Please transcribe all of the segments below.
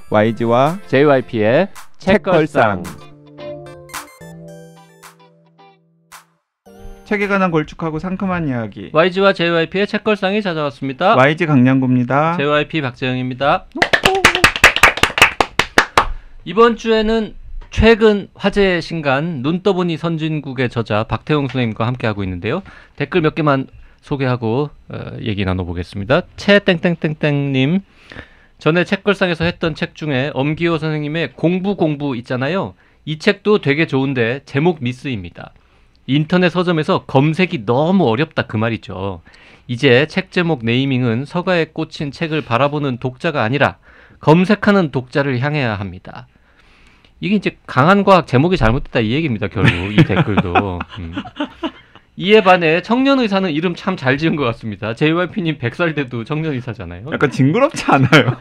YG와 JYP의 책걸상. 책에 관한 걸쭉하고 상큼한 이야기. YG와 JYP의 책걸상이 찾아왔습니다. YG 강량구입니다. JYP 박재영입니다. 이번 주에는 최근 화제의 신간 눈 떠보니 선진국의 저자 박태웅 선생님과 함께하고 있는데요. 댓글 몇 개만 소개하고 얘기 나눠보겠습니다. 채땡땡땡땡님, 전에 책걸상에서 했던 책 중에 엄기호 선생님의 공부 있잖아요. 이 책도 되게 좋은데 제목 미스입니다. 인터넷 서점에서 검색이 너무 어렵다 그 말이죠. 이제 책 제목 네이밍은 서가에 꽂힌 책을 바라보는 독자가 아니라 검색하는 독자를 향해야 합니다. 이게 이제 강한 과학 제목이 잘못됐다 이 얘기입니다. 결국 이 댓글도. 이에 반해 청년의사는 이름 참 잘 지은 것 같습니다. JYP님 100살 돼도 청년의사잖아요. 약간 징그럽지 않아요?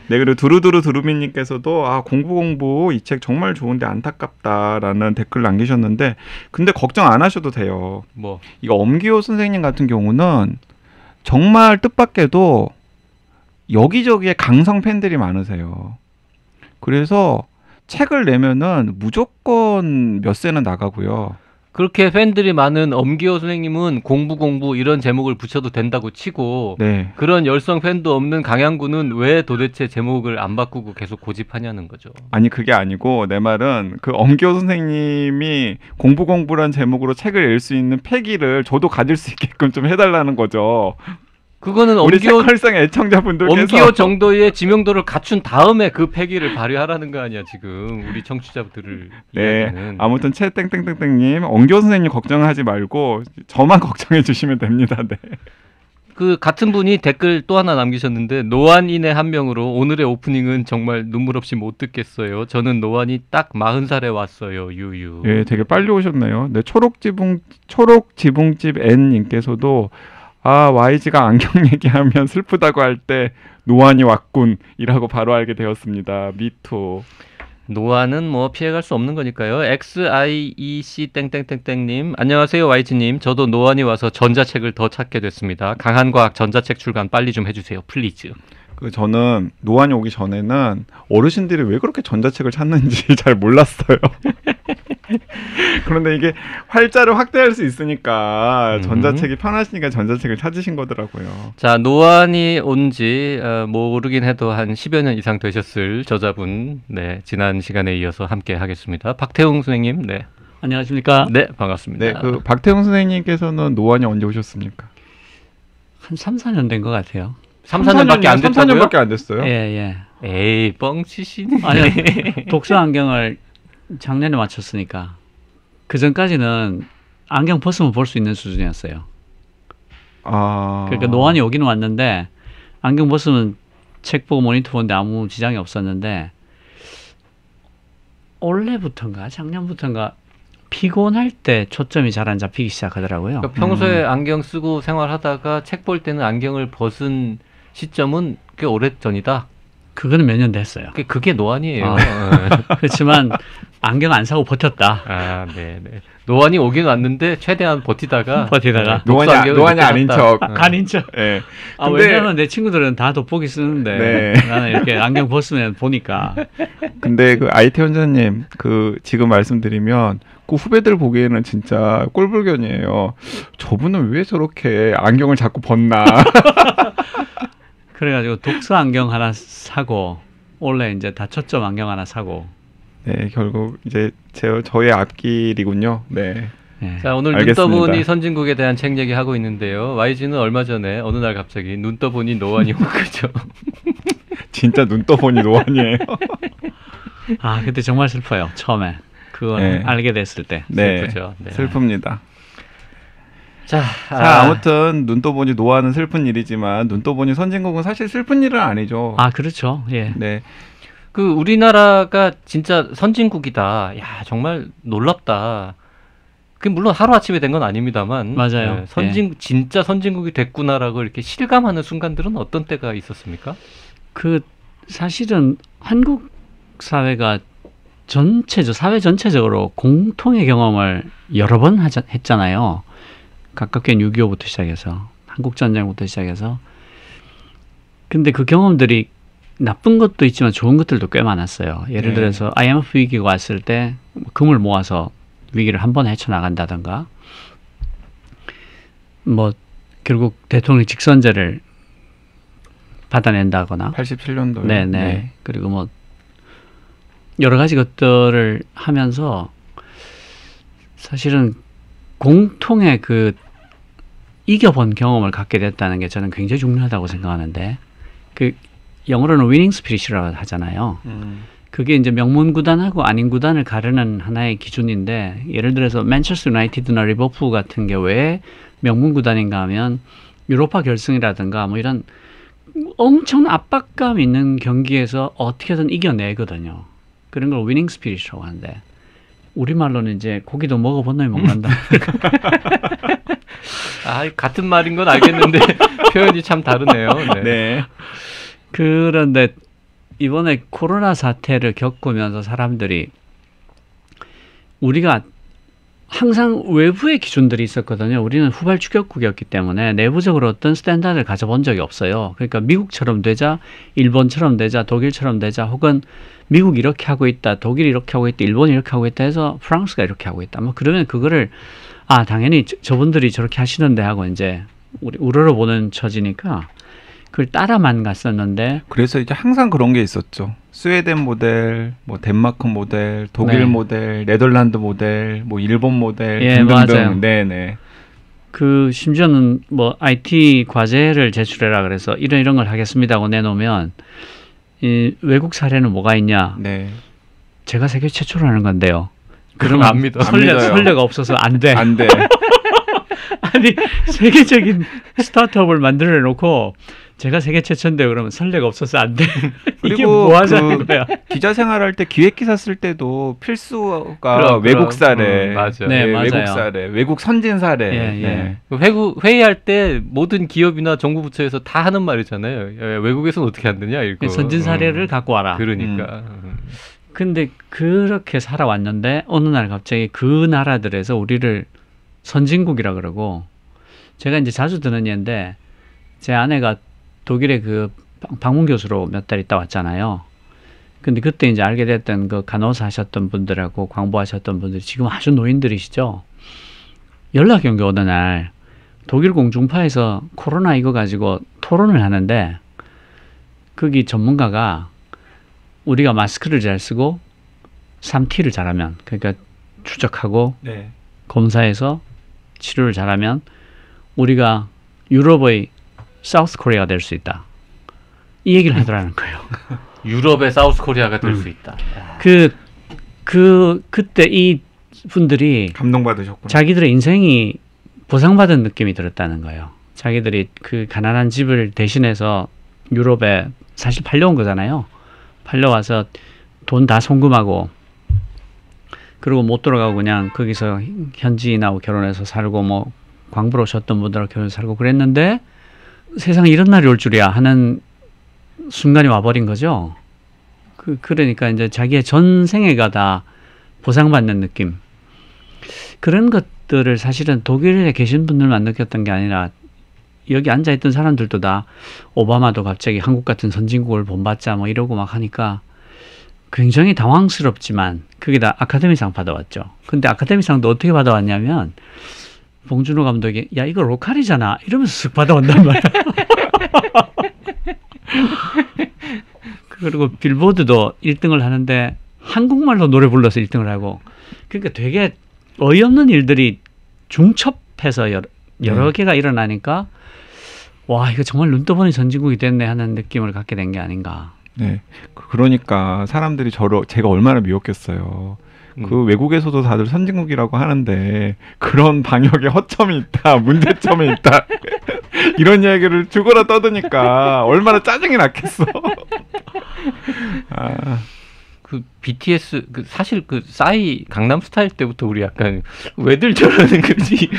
네, 그리고 두루두루두루미님께서도 공부 이 책 정말 좋은데 안타깝다라는 댓글 남기셨는데, 근데 걱정 안 하셔도 돼요. 뭐 이거 엄기호 선생님 같은 경우는 정말 뜻밖에도 여기저기에 강성 팬들이 많으세요. 그래서 책을 내면은 무조건 몇 세는 나가고요. 그렇게 팬들이 많은 엄기호 선생님은 공부 이런 제목을 붙여도 된다고 치고, 네. 그런 열성 팬도 없는 강양구는 왜 도대체 제목을 안 바꾸고 계속 고집하냐는 거죠. 아니, 그게 아니고 내 말은 그 엄기호 선생님이 공부란 제목으로 책을 낼 수 있는 패기를 저도 가질 수 있게끔 좀 해달라는 거죠. 그거는 우리 책걸상 애청자분들께서 엄기호 정도의 지명도를 갖춘 다음에 그 패기를 발휘하라는 거 아니야 지금 우리 청취자들을. 네, 이야기는. 아무튼 채땡땡땡땡님, 엄기호 선생님 걱정하지 말고 저만 걱정해 주시면 됩니다. 네. 그 같은 분이 댓글 또 하나 남기셨는데, 노안인의 한 명으로 오늘의 오프닝은 정말 눈물 없이 못 듣겠어요. 저는 노안이 딱 40살에 왔어요. 유유. 예, 되게 빨리 오셨네요. 네, 초록지붕집 N님께서도 YG가 안경 얘기하면 슬프다고 할 때 노안이 왔군이라고 바로 알게 되었습니다. 미투. 노안은 뭐 피해갈 수 없는 거니까요. XIEC 땡땡땡땡님, 안녕하세요 YG님. 저도 노안이 와서 전자책을 더 찾게 됐습니다. 강한 과학 전자책 출간 빨리 좀 해주세요. 플리즈. 저는 노안이 오기 전에는 어르신들이 왜 그렇게 전자책을 찾는지 잘 몰랐어요. 그런데 이게 활자를 확대할 수 있으니까 전자책이 편하시니까 전자책을 찾으신 거더라고요. 자, 노안이 온지 모르긴 해도 한 10여 년 이상 되셨을 저자분, 네, 지난 시간에 이어서 함께 하겠습니다. 박태웅 선생님, 네. 안녕하십니까? 네, 반갑습니다. 네, 그 박태웅 선생님께서는 노안이 언제 오셨습니까? 한 3, 4년 된 것 같아요. 3, 4년밖에 안 됐다고요? 3, 4년밖에 안 됐어요? 예. 에이, 뻥치시네. 아니요, 독서 안경을 작년에 맞췄으니까 그 전까지는 안경 벗으면 볼 수 있는 수준이었어요. 그러니까 노안이 오기는 왔는데 안경 벗으면 책 보고 모니터 보는데 아무 지장이 없었는데, 올해부터인가 작년부터인가 피곤할 때 초점이 잘 안 잡히기 시작하더라고요. 그러니까 평소에 안경 쓰고 생활하다가 책 볼 때는 안경을 벗은 시점은 꽤 오래전이다. 그거는 몇 년 됐어요. 그게 노안이에요. 그렇지만 안경 안 사고 버텼다. 네. 노안이 오긴 왔는데 최대한 버티다가 노안이 아닌 척. 가린 척. 네. 왜냐하면 내 친구들은 다 돋보기 쓰는데, 네. 나는 이렇게 안경 벗으면 보니까. 근데 그 IT 원장님, 지금 말씀드리면 그 후배들 보기에는 진짜 꼴불견이에요. 저분은 왜 저렇게 안경을 자꾸 벗나? 그래가지고 독서 안경 하나 사고, 원래 이제 다초점 안경 하나 사고. 네, 결국 이제 저의 앞길이군요. 네. 자, 오늘 알겠습니다. 눈 떠보니 선진국에 대한 책 얘기하고 있는데요. YG는 얼마 전에 어느 날 갑자기 눈 떠보니 노안이 온 거죠. 진짜 눈 떠보니 노안이에요. 그때 정말 슬퍼요. 처음에 그걸 알게 됐을 때. 슬프죠. 네. 슬픕니다. 자, 아무튼 눈 떠보니 노안은 슬픈 일이지만 눈 떠보니 선진국은 사실 슬픈 일은 아니죠. 그렇죠. 예. 네. 우리나라가 진짜 선진국이다. 야, 정말 놀랍다. 물론 하루아침에 된 건 아닙니다만. 맞아요. 진짜 선진국이 됐구나라고 이렇게 실감하는 순간들은 어떤 때가 있었습니까? 사실은 한국 사회가 사회 전체적으로 공통의 경험을 여러 번 했잖아요. 가깝게 6.25부터 시작해서 한국전쟁부터 시작해서 근데 그 경험들이 나쁜 것도 있지만 좋은 것들도 꽤 많았어요. 예를 들어서 IMF 위기가 왔을 때 금을 모아서 위기를 한 번에 헤쳐나간다든가 뭐 결국 대통령 직선제를 받아낸다거나 87년도에 네네. 그리고 뭐 여러 가지 것들을 하면서 사실은 공통의 그 이겨본 경험을 갖게 됐다는 게 저는 굉장히 중요하다고 생각하는데 그 영어로는 위닝 스피릿이라고 하잖아요. 그게 이제 명문 구단하고 아닌 구단을 가르는 하나의 기준인데 예를 들어서 맨체스터 유나이티드나 리버풀 같은 게 왜 명문 구단인가 하면 유로파 결승이라든가 뭐 이런 엄청 압박감 있는 경기에서 어떻게든 이겨내거든요. 그런 걸 위닝 스피릿이라고 하는데 우리말로는 이제 고기도 먹어본 놈이 먹는다. 아, 같은 말인 건 알겠는데 표현이 참 다르네요. 네. 네. 그런데 이번에 코로나 사태를 겪으면서 사람들이 우리가 항상 외부의 기준들이 있었거든요. 우리는 후발 추격국이었기 때문에 내부적으로 어떤 스탠다드를 가져본 적이 없어요. 그러니까 미국처럼 되자, 일본처럼 되자, 독일처럼 되자, 혹은 미국이 이렇게 하고 있다, 독일이 이렇게 하고 있다, 일본이 이렇게 하고 있다 해서 프랑스가 이렇게 하고 있다. 뭐 그러면 그거를 아 당연히 저분들이 저렇게 하시는데 하고 이제 우리 우러러보는 처지니까 그걸 따라만 갔었는데 그래서 이제 항상 그런 게 있었죠. 스웨덴 모델, 뭐 덴마크 모델, 독일 네. 모델, 네덜란드 모델, 뭐 일본 모델 예, 등등등. 맞아요. 네네. 그 심지어는 뭐 IT 과제를 제출해라 그래서 이런 걸 하겠습니다 하고 내놓으면 이 외국 사례는 뭐가 있냐? 네. 제가 세계 최초로 하는 건데요. 그럼 안 믿어. 안 믿어요. 선례가 없어서 안 돼. 안 돼. 아니 세계적인 스타트업을 만들어 놓고 제가 세계 최초인데 그러면 선례가 없어서 안 돼. 이게 그리고 뭐 하자는 거야. 기자 생활할 때 기획 기사 쓸 때도 필수가 그럼. 외국 사례, 맞아요. 네, 외국 맞아요. 사례, 외국 선진 사례. 예, 예. 네. 회의할 때 모든 기업이나 정부 부처에서 다 하는 말이잖아요. 야, 외국에서는 어떻게 안 되냐 이거. 선진 사례를 갖고 와라. 그러니까. 근데 그렇게 살아왔는데 어느 날 갑자기 그 나라들에서 우리를 선진국이라 그러고 제가 이제 자주 드는 예인데 제 아내가 독일에 그 방문 교수로 몇 달 있다 왔잖아요. 근데 그때 이제 알게 됐던 그 간호사 하셨던 분들하고 광부하셨던 분들이 지금 아주 노인들이시죠. 연락이 온 게 어느 날 독일 공중파에서 코로나 이거 가지고 토론을 하는데 거기 전문가가 우리가 마스크를 잘 쓰고 3T를 잘하면 그러니까 추적하고 네. 검사해서 치료를 잘하면 우리가 유럽의 사우스 코리아가 될 수 있다. 이 얘기를 하더라는 거예요. 유럽의 사우스 코리아가 될 수 있다. 그때 이 분들이 감동받으셨구나. 자기들의 인생이 보상받은 느낌이 들었다는 거예요. 자기들이 그 가난한 집을 대신해서 유럽에 사실 팔려온 거잖아요. 팔려와서 돈 다 송금하고 그리고 못 돌아가고 그냥 거기서 현지인하고 결혼해서 살고 뭐 광부로 오셨던 분들하고 결혼해서 살고 그랬는데 세상에 이런 날이 올 줄이야 하는 순간이 와버린 거죠. 그러니까 이제 자기의 전생애가 다 보상받는 느낌. 그런 것들을 사실은 독일에 계신 분들만 느꼈던 게 아니라 여기 앉아있던 사람들도 다 오바마도 갑자기 한국 같은 선진국을 본받자 뭐 이러고 막 하니까 굉장히 당황스럽지만 거기다 아카데미상 받아왔죠. 근데 아카데미상도 어떻게 받아왔냐면 봉준호 감독이 야 이거 로컬이잖아 이러면서 쓱 받아온단 말이야. 그리고 빌보드도 1등을 하는데 한국말로 노래 불러서 1등을 하고 그러니까 되게 어이없는 일들이 중첩해서 여러 개가 일어나니까 와 이거 정말 눈 떠보니 선진국이 됐네 하는 느낌을 갖게 된 게 아닌가. 네. 그러니까 사람들이 제가 얼마나 미웠겠어요. 그 외국에서도 다들 선진국이라고 하는데 그런 방역에 허점이 있다, 문제점이 있다 이런 이야기를 죽어라 떠드니까 얼마나 짜증이 났겠어. 아. 그 BTS 사실 그 싸이 강남 스타일 때부터 우리 약간 왜들 저러는 거지.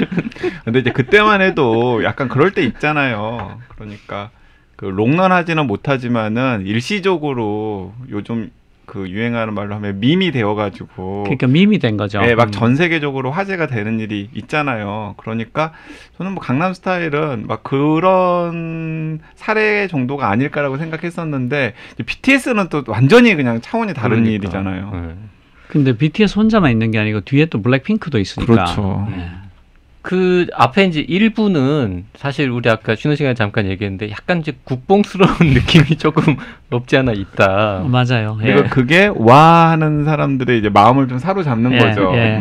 근데 이제 그때만 해도 약간 그럴 때 있잖아요. 그러니까 그 롱런 하지는 못하지만은 일시적으로 요즘 그 유행하는 말로 하면 밈이 되어가지고 그러니까 밈이 된 거죠. 네, 막 전 세계적으로 화제가 되는 일이 있잖아요. 그러니까 저는 뭐 강남 스타일은 막 그런 사례 정도가 아닐까라고 생각했었는데 BTS는 또 완전히 그냥 차원이 다른 그러니까. 일이잖아요. 네. 근데 BTS 혼자만 있는 게 아니고 뒤에 또 블랙핑크도 있으니까. 그렇죠. 네. 그 앞에 이제 일부는 사실 우리 아까 쉬는 시간에 잠깐 얘기했는데 약간 이제 국뽕스러운 느낌이 조금 없지 않아 있다. 맞아요. 예. 그리고 그게 와 하는 사람들의 이제 마음을 좀 사로잡는 예, 거죠. 예.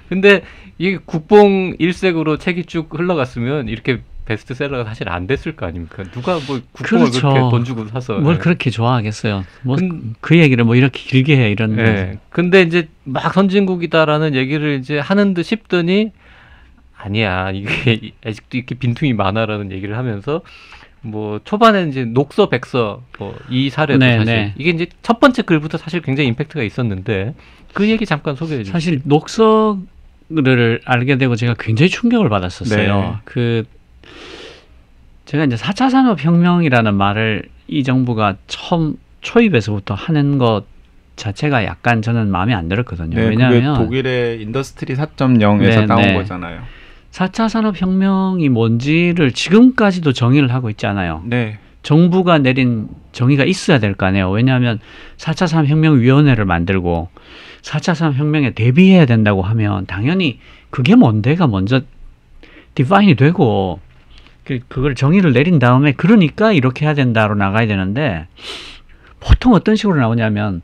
근데 이게 국뽕 일색으로 책이 쭉 흘러갔으면 이렇게 베스트셀러가 사실 안 됐을 거 아닙니까? 누가 뭐 국뽕을 그렇죠. 그렇게 돈 주고 사서 뭘 예. 그렇게 좋아하겠어요. 뭐 그 얘기를 뭐 이렇게 길게 해 이런. 예. 근데 이제 막 선진국이다라는 얘기를 이제 하는 듯 싶더니 아니야 이게 아직도 이렇게 빈틈이 많아라는 얘기를 하면서 뭐 초반에 이제 녹서 백서 뭐 이 사례도 네, 사실 네. 이게 이제 첫 번째 글부터 사실 굉장히 임팩트가 있었는데 그 얘기 잠깐 소개해 주세요. 사실 녹서를 알게 되고 제가 굉장히 충격을 받았었어요. 네. 그 제가 이제 4차 산업혁명이라는 말을 이 정부가 처음 초입에서부터 하는 것 자체가 약간 저는 마음에 안 들었거든요. 네, 왜냐하면 그게 독일의 인더스트리 4.0에서 네, 나온 네. 거잖아요. 4차 산업혁명이 뭔지를 지금까지도 정의를 하고 있지 않아요. 네. 정부가 내린 정의가 있어야 될 거 아니에요. 왜냐하면 4차 산업혁명위원회를 만들고 4차 산업혁명에 대비해야 된다고 하면 당연히 그게 뭔데가 먼저 디파인이 되고 그걸 정의를 내린 다음에 그러니까 이렇게 해야 된다로 나가야 되는데 보통 어떤 식으로 나오냐면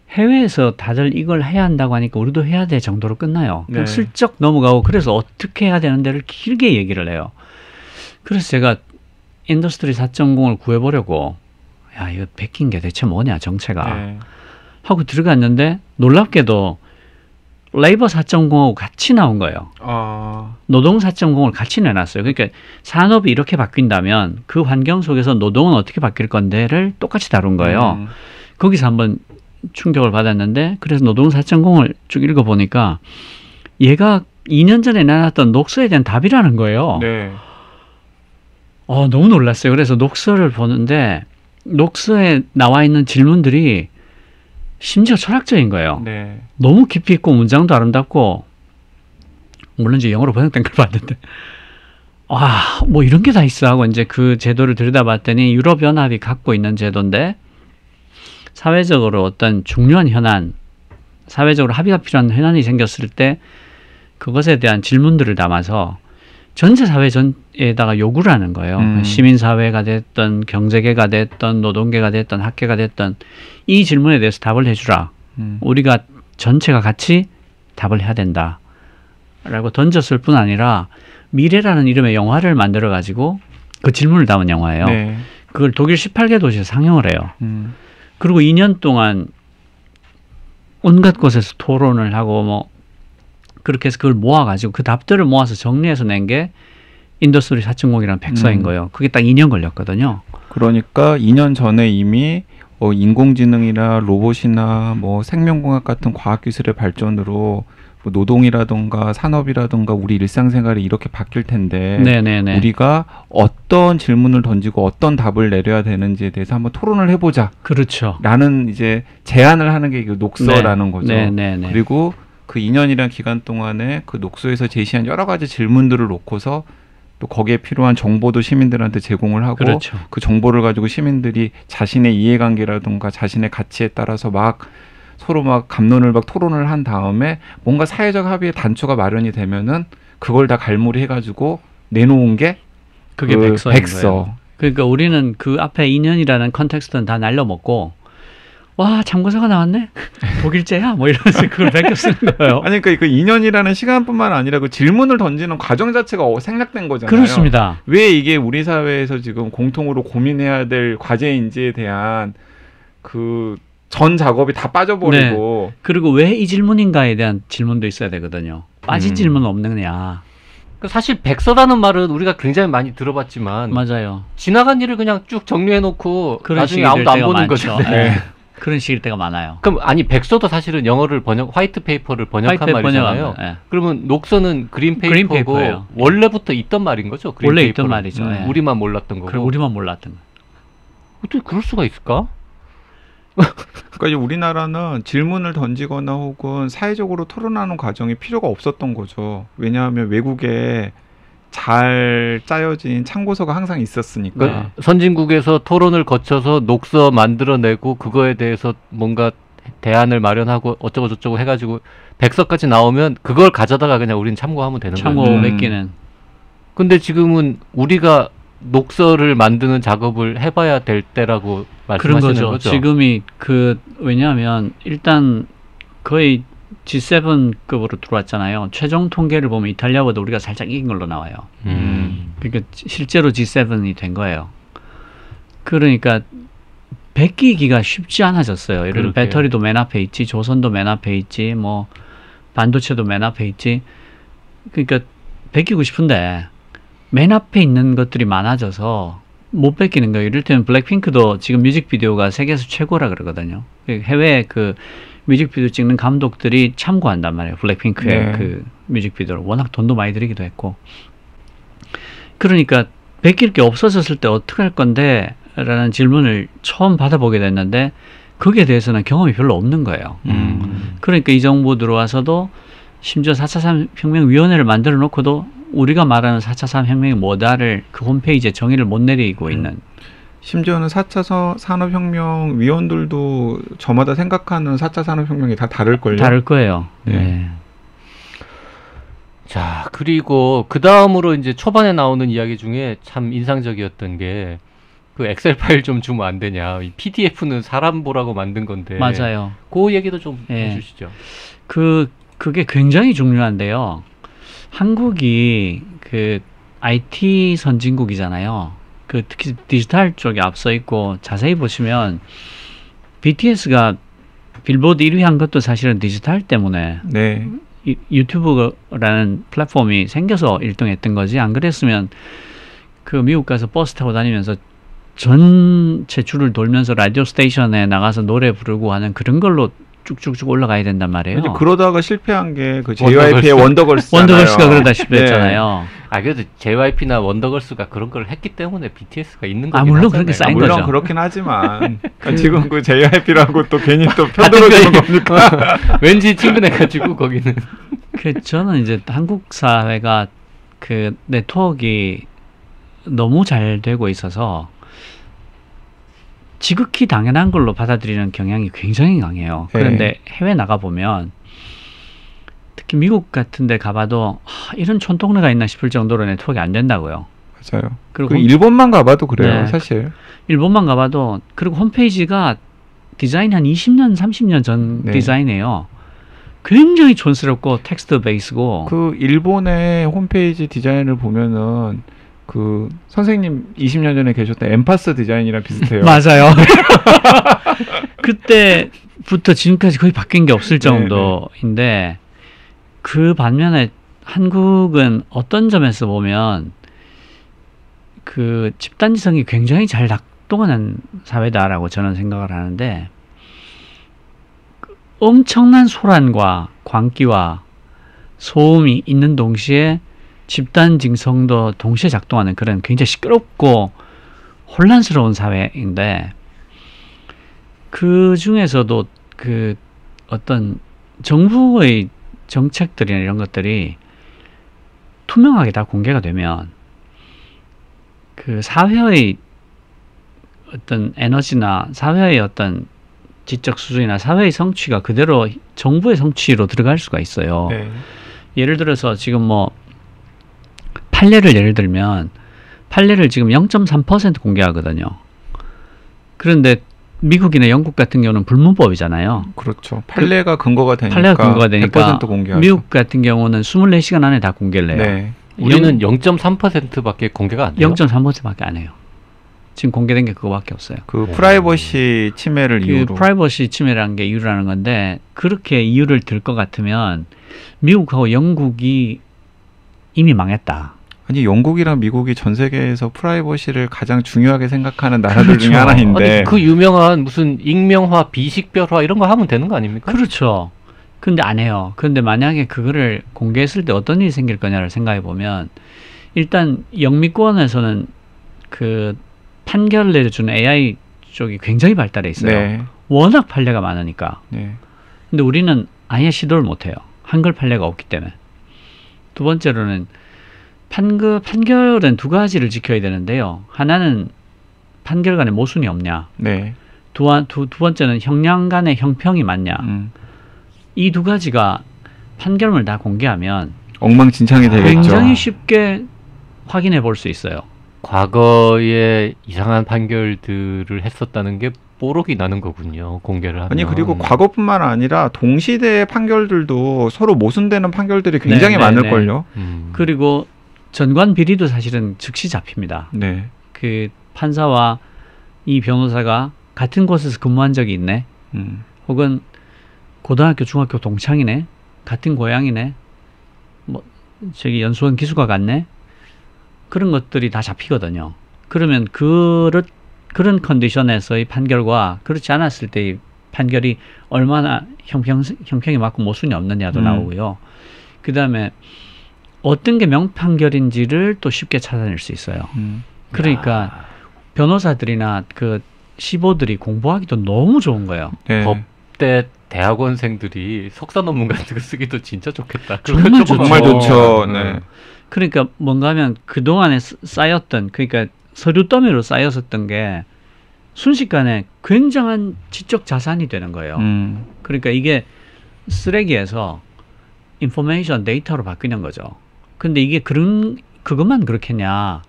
해외에서 다들 이걸 해야 한다고 하니까 우리도 해야 돼 정도로 끝나요. 그냥 네. 슬쩍 넘어가고 그래서 어떻게 해야 되는 데를 길게 얘기를 해요. 그래서 제가 인더스트리 4.0을 구해보려고 야 이거 베낀 게 대체 뭐냐 정체가 네. 하고 들어갔는데 놀랍게도 레이버 4.0하고 같이 나온 거예요. 노동 4.0을 같이 내놨어요. 그러니까 산업이 이렇게 바뀐다면 그 환경 속에서 노동은 어떻게 바뀔 건데를 똑같이 다룬 거예요. 거기서 한번 충격을 받았는데 그래서 노동 4.0을 쭉 읽어보니까 얘가 2년 전에 내놨던 녹서에 대한 답이라는 거예요. 네. 너무 놀랐어요. 그래서 녹서를 보는데 녹서에 나와 있는 질문들이 심지어 철학적인 거예요. 네. 너무 깊이 있고 문장도 아름답고 물론 이제 영어로 번역된 걸 봤는데 뭐 이런 게 다 있어 하고 이제 그 제도를 들여다봤더니 유럽연합이 갖고 있는 제도인데 사회적으로 어떤 중요한 현안, 사회적으로 합의가 필요한 현안이 생겼을 때 그것에 대한 질문들을 담아서 전체 사회 전에다가 요구를 하는 거예요. 시민사회가 됐든 경제계가 됐든 노동계가 됐든 학계가 됐든 이 질문에 대해서 답을 해주라. 우리가 전체가 같이 답을 해야 된다. 라고 던졌을 뿐 아니라 미래라는 이름의 영화를 만들어가지고 그 질문을 담은 영화예요. 네. 그걸 독일 18개 도시에서 상영을 해요. 그리고 2년 동안 온갖 곳에서 토론을 하고 뭐 그렇게 해서 그걸 모아가지고 그 답들을 모아서 정리해서 낸 게 인더스트리 4.0이라는 백서인 거예요. 그게 딱 2년 걸렸거든요. 그러니까 2년 전에 이미 인공지능이나 로봇이나 뭐 생명공학 같은 과학기술의 발전으로 뭐 노동이라든가 산업이라든가 우리 일상생활이 이렇게 바뀔 텐데 네네네. 우리가 어떤 질문을 던지고 어떤 답을 내려야 되는지에 대해서 한번 토론을 해보자. 그렇죠. 라는 이제 제안을 하는 게 녹서라는 거죠. 네네네. 그리고 그 2년이라는 기간 동안에 그 녹서에서 제시한 여러 가지 질문들을 놓고서 또 거기에 필요한 정보도 시민들한테 제공을 하고 그렇죠. 그 정보를 가지고 시민들이 자신의 이해관계라든가 자신의 가치에 따라서 막 서로 막 갑론을 막 토론을 한 다음에 뭔가 사회적 합의의 단초가 마련이 되면은 그걸 다 갈무리 해가지고 내놓은 게 그게 그 백서인 거예요. 그러니까 우리는 그 앞에 2년이라는 컨텍스트는 다 날려먹고 와 참고서가 나왔네? 독일제야? 뭐 이러면서 그걸 베껴 쓰는 거예요. 아니 그러니까 그 2년이라는 시간뿐만 아니라 그 질문을 던지는 과정 자체가 생략된 거잖아요. 그렇습니다. 왜 이게 우리 사회에서 지금 공통으로 고민해야 될 과제인지에 대한 그 전 작업이 다 빠져버리고 그리고 왜 이 질문인가에 대한 질문도 있어야 되거든요. 빠진 질문은 없느냐. 사실 백서라는 말은 우리가 굉장히 많이 들어봤지만 맞아요. 지나간 일을 그냥 쭉 정리해놓고 그런 나중에 식이 아무도 될 안 때가 보는 많죠. 거잖아요. 네. 그런 식일 때가 많아요. 그럼 아니 백서도 사실은 영어를 화이트 페이퍼를 번역한 말이잖아요. 네. 그러면 녹서는 그린 그린 페이퍼고 페이퍼예요. 원래부터 있던 말인 거죠. 그린 원래 페이퍼는. 있던 말이죠. 네. 우리만 몰랐던 거고. 그럼 우리만 몰랐던 거. 어떻게 그럴 수가 있을까? 그러니까 이제 우리나라는 질문을 던지거나 혹은 사회적으로 토론하는 과정이 필요가 없었던 거죠. 왜냐하면 외국에 잘 짜여진 참고서가 항상 있었으니까. 그러니까 선진국에서 토론을 거쳐서 녹서 만들어내고 그거에 대해서 뭔가 대안을 마련하고 어쩌고 저쩌고 해가지고 백서까지 나오면 그걸 가져다가 그냥 우리는 참고하면 되는 거예요. 참고 몇 개는. 근데 지금은 우리가 녹서를 만드는 작업을 해봐야 될 때라고 말씀하시는 그런 거죠. 지금이 왜냐하면 일단 거의 G7급으로 들어왔잖아요. 최종 통계를 보면 이탈리아보다 우리가 살짝 이긴 걸로 나와요. 그러니까 실제로 G7이 된 거예요. 그러니까 베끼기가 쉽지 않아졌어요. 예를 들어 배터리도 맨 앞에 있지, 조선도 맨 앞에 있지, 뭐 반도체도 맨 앞에 있지. 그러니까 베끼고 싶은데 맨 앞에 있는 것들이 많아져서 못 베끼는 거예요. 이를테면 블랙핑크도 지금 뮤직비디오가 세계에서 최고라 그러거든요. 해외 그 뮤직비디오 찍는 감독들이 참고한단 말이에요. 블랙핑크의 네. 그 뮤직비디오를 워낙 돈도 많이 들이기도 했고. 그러니까 베낄 게 없어졌을 때 어떻게 할 건데? 라는 질문을 처음 받아보게 됐는데 거기에 대해서는 경험이 별로 없는 거예요. 그러니까 이 정부 들어와서도 심지어 4차 산업혁명위원회를 만들어 놓고도 우리가 말하는 4차 산업혁명이 뭐다를 그 홈페이지에 정의를 못 내리고 있는. 심지어는 4차 산업혁명 위원들도 저마다 생각하는 4차 산업혁명이 다 다를걸요? 다를 거예요. 네. 네. 자, 그리고 그 다음으로 이제 초반에 나오는 이야기 중에 참 인상적이었던 게 그 엑셀 파일 좀 주면 안 되냐. 이 PDF는 사람 보라고 만든 건데. 맞아요. 그 얘기도 좀 네. 해주시죠. 그게 굉장히 중요한데요. 한국이 그 IT 선진국이잖아요. 그 특히 디지털 쪽에 앞서 있고 자세히 보시면 BTS가 빌보드 1위 한 것도 사실은 디지털 때문에 네. 유튜브라는 플랫폼이 생겨서 1등했던 거지. 안 그랬으면 그 미국 가서 버스 타고 다니면서 전체 줄을 돌면서 라디오 스테이션에 나가서 노래 부르고 하는 그런 걸로 쭉쭉쭉 올라가야 된단 말이에요. 그러다가 실패한 게 그 JYP의 원더걸스. 원더걸스가 그러다 실패했잖아요. 아, 그래도 JYP나 원더걸스가 그런 걸 했기 때문에 BTS가 있는 거긴 물론 하잖아요. 그렇게 쌓인 물론 거죠. 그렇긴 하지만 지금 그 JYP라고 또 괜히 또 편들어주는 겁니까? 왠지 친근해가지고 거기는. 저는 이제 한국 사회가 그 네트워크가 너무 잘 되고 있어서 지극히 당연한 걸로 받아들이는 경향이 굉장히 강해요. 그런데 해외 나가보면 특히 미국 같은 데 가봐도 이런 촌동네가 있나 싶을 정도로 네트워크가 안 된다고요. 맞아요. 그리고 그 일본만 가봐도 그래요. 네. 사실. 일본만 가봐도 그리고 홈페이지가 디자인 한 20년, 30년 전 네. 디자인이에요. 굉장히 촌스럽고 텍스트 베이스고. 그 일본의 홈페이지 디자인을 보면은 그 선생님 20년 전에 계셨던 엠파스 디자인이랑 비슷해요. 맞아요. 그때부터 지금까지 거의 바뀐 게 없을 정도인데 그 반면에 한국은 어떤 점에서 보면 그 집단지성이 굉장히 잘 작동하는 사회다라고 저는 생각을 하는데 엄청난 소란과 광기와 소음이 있는 동시에 집단 징성도 동시에 작동하는 그런 굉장히 시끄럽고 혼란스러운 사회인데 그 중에서도 그 어떤 정부의 정책들이나 이런 것들이 투명하게 다 공개가 되면 그 사회의 어떤 에너지나 사회의 어떤 지적 수준이나 사회의 성취가 그대로 정부의 성취로 들어갈 수가 있어요. 네. 예를 들어서 지금 뭐 판례를 예를 들면 판례를 지금 0.3% 공개하거든요. 그런데 미국이나 영국 같은 경우는 불문법이잖아요. 그렇죠. 판례가 근거가 되니까 판례가 근거가 되니까 100% 공개하죠. 미국 같은 경우는 24시간 안에 다 공개를 해요. 네. 우리는 0.3%밖에 공개가 안 돼요. 0.3%밖에 안 해요. 지금 공개된 게 그거밖에 없어요. 그 프라이버시 침해를 그 이유로. 프라이버시 침해라는 게 이유라는 건데 그렇게 이유를 들 것 같으면 미국하고 영국이 이미 망했다. 아니 영국이랑 미국이 전 세계에서 프라이버시를 가장 중요하게 생각하는 나라들 중에 그렇죠. 하나인데 아니, 그 유명한 무슨 익명화, 비식별화 이런 거 하면 되는 거 아닙니까? 그렇죠. 근데 안 해요. 근데 만약에 그거를 공개했을 때 어떤 일이 생길 거냐를 생각해 보면 일단 영미권에서는 그 판결을 내려주는 AI 쪽이 굉장히 발달해 있어요. 네. 워낙 판례가 많으니까. 네. 근데 우리는 아예 시도를 못해요. 한글 판례가 없기 때문에. 두 번째로는 판결은 두 가지를 지켜야 되는데요. 하나는 판결 간에 모순이 없냐. 네. 두 번째는 형량 간의 형평이 맞냐. 이 두 가지가 판결문을 다 공개하면 엉망진창이 되겠죠. 굉장히 쉽게 확인해 볼 수 있어요. 과거에 이상한 판결들을 했었다는 게 뽀록이 나는 거군요. 공개를 하면. 아니 그리고 과거뿐만 아니라 동시대의 판결들도 서로 모순되는 판결들이 굉장히 많을걸요. 그리고 전관 비리도 사실은 즉시 잡힙니다. 네. 그 판사와 이 변호사가 같은 곳에서 근무한 적이 있네. 혹은 고등학교, 중학교 동창이네. 같은 고향이네. 뭐 저기 연수원 기수가 같네. 그런 것들이 다 잡히거든요. 그러면 그런 컨디션에서의 판결과 그렇지 않았을 때의 판결이 얼마나 형평이 맞고 모순이 없느냐도 나오고요. 그 다음에 어떤 게 명판결인지를 또 쉽게 찾아낼 수 있어요. 그러니까 변호사들이나 그 시보들이 공부하기도 너무 좋은 거예요. 네. 법대 대학원생들이 석사 논문 같은 거 쓰기도 진짜 좋겠다. 정말 좋죠. 정말 좋죠. 네. 그러니까 뭔가 하면 그동안에 쌓였던, 그러니까 서류 더미로 쌓였었던 게 순식간에 굉장한 지적 자산이 되는 거예요. 그러니까 이게 쓰레기에서 인포메이션 데이터로 바뀌는 거죠. 근데 이게 그것만 그렇겠냐.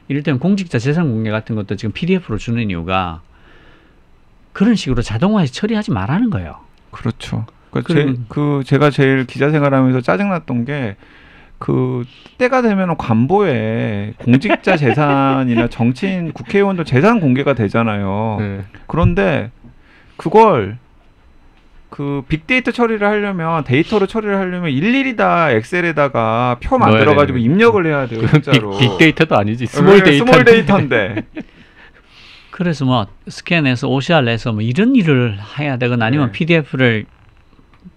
이를테면 공직자 재산 공개 같은 것도 지금 PDF로 주는 이유가 그런 식으로 자동화해서 처리하지 말라는 거예요. 그렇죠. 제가 제일 기자 생활하면서 짜증났던 게 때가 되면 관보에 공직자 재산이나 정치인, 국회의원도 재산 공개가 되잖아요. 네. 그런데 그걸 빅데이터 처리를 하려면, 데이터로 처리를 하려면 일일이 다 엑셀에다가 표 만들어가지고 입력을 해야 돼요. 진짜로. 빅데이터도 아니지. 스몰 데이터인데. 그래서 뭐 스캔해서 OCR 내서 뭐 이런 일을 해야 되거나 아니면 PDF를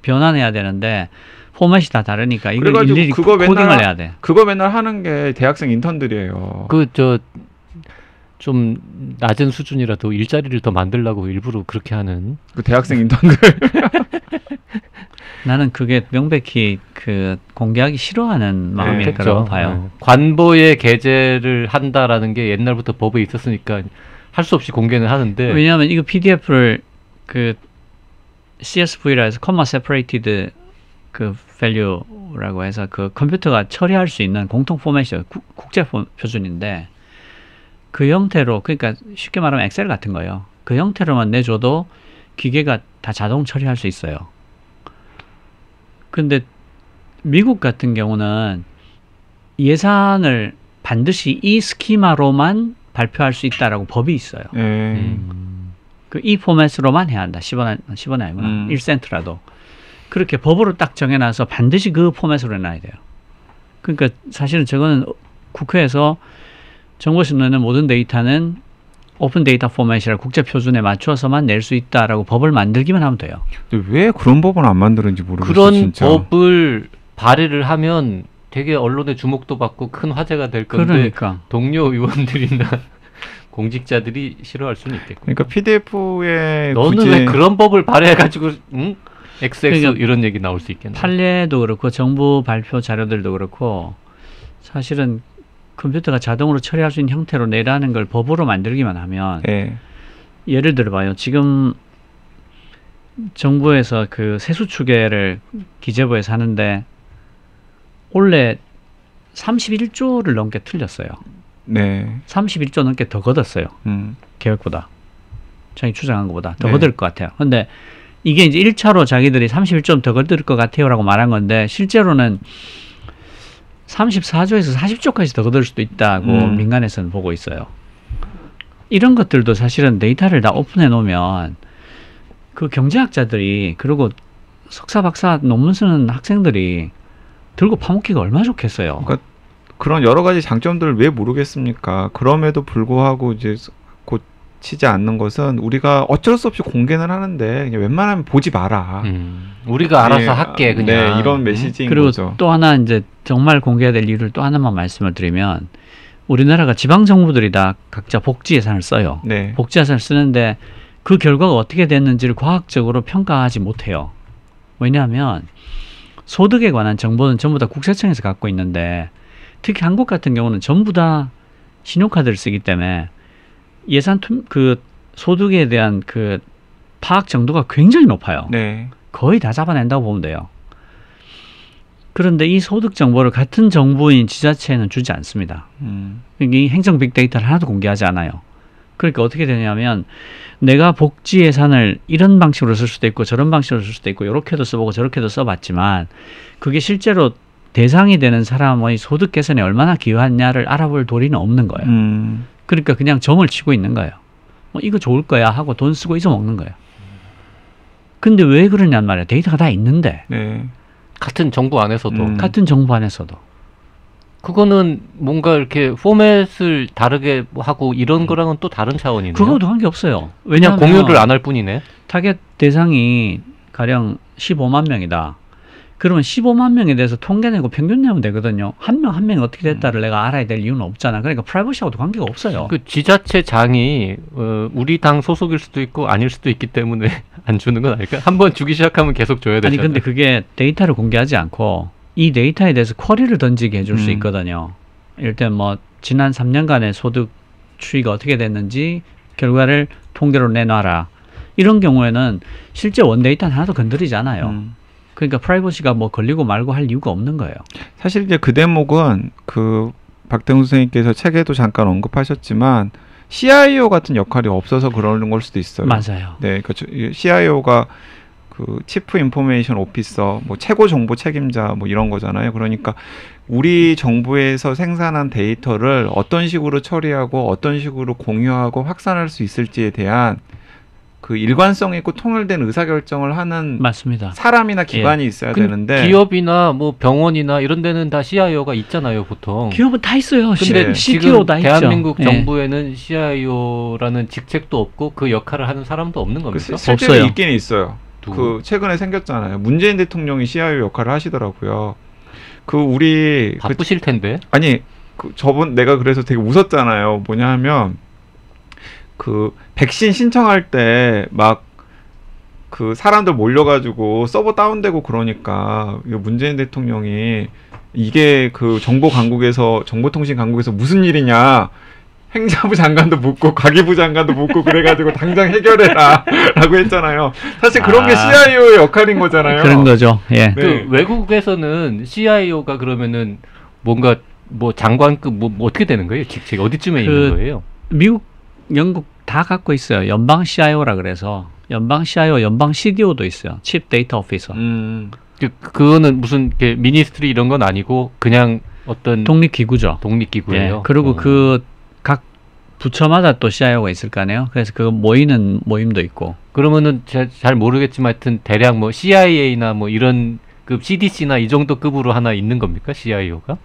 변환해야 되는데 포맷이 다 다르니까 이걸 일일이 코딩을 해야 돼. 그거 맨날 하는 게 대학생 인턴들이에요. 좀 낮은 수준이라도 일자리를 더 만들려고 일부러 그렇게 하는 그 대학생 인턴들. 나는 그게 명백히 공개하기 싫어하는 마음일 거라고 봐요. 관보에 게재를 한다라는 게 옛날부터 법에 있었으니까 할 수 없이 공개는 하는데, 왜냐하면 이거 PDF를 CSV라 해서 comma separated value라고 해서 컴퓨터가 처리할 수 있는 공통 포맷이에요. 국제 표준인데 그 형태로, 그러니까 쉽게 말하면 엑셀 같은 거예요. 그 형태로만 내줘도 기계가 다 자동 처리할 수 있어요. 근데 미국 같은 경우는 예산을 반드시 이 스키마로만 발표할 수 있다라고 법이 있어요. 이 포맷으로만 해야 한다. 10원 아니구나. 1센트라도. 그렇게 법으로 딱 정해놔서 반드시 그 포맷으로 해놔야 돼요. 그러니까 사실은 저거는 국회에서 정부에서 내는 모든 데이터는 오픈 데이터 포맷이라 국제 표준에 맞춰서만 낼 수 있다라고 법을 만들기만 하면 돼요. 근데 왜 그런 법을 안 만드는지 모르겠어요. 그런 진짜. 법을 발의를 하면 되게 언론의 주목도 받고 큰 화제가 될 건데, 그러니까. 동료 의원들이나 공직자들이 싫어할 수는 있겠고. 그러니까 PDF에 너는 왜 그런 법을 발의해가지고 XX 그러니까 이런 얘기 나올 수 있겠네. 판례도 그렇고 정부 발표 자료들도 그렇고 사실은 컴퓨터가 자동으로 처리할 수 있는 형태로 내라는 걸 법으로 만들기만 하면, 예를 들어봐요. 지금 정부에서 세수추계를 기재부에서 하는데 원래 31조를 넘게 틀렸어요. 네. 31조 넘게 더 걷었어요. 계획보다. 자기 추정한 것보다 더 네. 걷을 것 같아요. 근데 이게 이제 1차로 자기들이 31조 더 걷을 것 같아요 라고 말한 건데, 실제로는 34조에서 40조까지 더 걷을 수도 있다고 민간에서는 보고 있어요. 이런 것들도 사실은 데이터를 다 오픈해 놓으면 경제학자들이, 그리고 석사 박사 논문 쓰는 학생들이 들고 파먹기가 얼마나 좋겠어요. 그러니까 그런 여러 가지 장점들을 왜 모르겠습니까? 그럼에도 불구하고 이제 고치지 않는 것은 우리가 어쩔 수 없이 공개는 하는데 그냥 웬만하면 보지 마라. 우리가 알아서 할게 그냥. 네, 이런 메시지인 그리고 거죠. 또 하나 이제 정말 공개해야 될 이유를 또 하나만 말씀을 드리면, 우리나라가 지방 정부들이 다 각자 복지 예산을 써요. 네. 복지 예산을 쓰는데 그 결과가 어떻게 됐는지를 과학적으로 평가하지 못해요. 왜냐하면 소득에 관한 정보는 전부 다 국세청에서 갖고 있는데 특히 한국 같은 경우는 전부 다 신용카드를 쓰기 때문에 그 소득에 대한 그 파악 정도가 굉장히 높아요. 네. 거의 다 잡아낸다고 보면 돼요. 그런데 이 소득 정보를 같은 정부인 지자체에는 주지 않습니다. 이 행정 빅데이터를 하나도 공개하지 않아요. 그러니까 어떻게 되냐면 내가 복지 예산을 이런 방식으로 쓸 수도 있고 저런 방식으로 쓸 수도 있고 이렇게도 써보고 저렇게도 써봤지만 그게 실제로 대상이 되는 사람의 소득 개선에 얼마나 기여했냐를 알아볼 도리는 없는 거예요. 그러니까 그냥 점을 치고 있는 거예요. 뭐 이거 좋을 거야 하고 돈 쓰고 잊어먹는 거예요. 근데 왜 그러냔 말이야. 데이터가 다 있는데. 네. 같은 정부 안에서도. 같은 정부 안에서도. 그거는 뭔가 이렇게 포맷을 다르게 하고 이런 거랑은 또 다른 차원이네요. 그거도 관계없어요. 그냥 공유를 안 할 뿐이네. 타겟 대상이 가령 15만 명이다. 그러면 15만 명에 대해서 통계 내고 평균 내면 되거든요. 한 명 한 명이 어떻게 됐다를 내가 알아야 될 이유는 없잖아. 그러니까 프라이버시하고도 관계가 없어요. 그 지자체장이 우리 당 소속일 수도 있고 아닐 수도 있기 때문에 안 주는 건 아닐까? 한번 주기 시작하면 계속 줘야 되잖아요. 아니 근데 그게 데이터를 공개하지 않고 이 데이터에 대해서 쿼리를 던지게 해줄 수 있거든요. 일단 뭐 지난 3년간의 소득 추이가 어떻게 됐는지 결과를 통계로 내놔라. 이런 경우에는 실제 원데이터는 하나도 건드리지 않아요. 그러니까 프라이버시가 뭐 걸리고 말고 할 이유가 없는 거예요. 사실 이제 그 대목은 그 박태웅 선생님께서 책에도 잠깐 언급하셨지만 CIO 같은 역할이 없어서 그러는 걸 수도 있어요. 맞아요. 네, 그러니까 CIO가 그 치프 인포메이션 오피서, 뭐 최고 정보 책임자 뭐 이런 거잖아요. 그러니까 우리 정부에서 생산한 데이터를 어떤 식으로 처리하고 어떤 식으로 공유하고 확산할 수 있을지에 대한 그 일관성 있고 통일된 의사결정을 하는 맞습니다. 사람이나 기관이 있어야 되는데 기업이나 뭐 병원이나 이런 데는 다 CIO가 있잖아요, 보통. 기업은 다 있어요. 근데 CTO 다 있죠. 대한민국 정부에는 CIO라는 직책도 없고 그 역할을 하는 사람도 없는 겁니까? 실제로 없어요. 있긴 있어요. 그 최근에 생겼잖아요. 문재인 대통령이 CIO 역할을 하시더라고요. 그 우리 바쁘실 텐데. 아니 그 저번 내가 그래서 되게 웃었잖아요. 뭐냐 하면 그 백신 신청할 때 막 그 사람들 몰려가지고 서버 다운되고 그러니까 문재인 대통령이 이게 그 정보 강국에서 정보통신 강국에서 무슨 일이냐 행자부 장관도 묻고 가계부 장관도 묻고 그래가지고 당장 해결해라 라고 했잖아요. 사실 그런 게 CIO의 역할인 거잖아요. 그런 거죠. 예. 네. 그 외국에서는 CIO가 그러면은 뭔가 뭐 장관급 뭐 어떻게 되는 거예요? 직책이 어디쯤에 있는 거예요? 미국, 영국 다 갖고 있어요. 연방 CIO라 그래서 연방 CIO, 연방 CDO도 있어요. 칩 데이터 오피서. 그거는 무슨 미니스트리 이런 건 아니고 그냥 어떤 독립기구죠. 독립기구예요. 예. 그리고 그 각 부처마다 또 CIO가 있을 거 아니에요. 그래서 그 모이는 모임도 있고. 그러면은 잘 모르겠지만 하여튼 대략 뭐 CIA나 뭐 이런 급 CDC나 이 정도 급으로 하나 있는 겁니까? CIO가?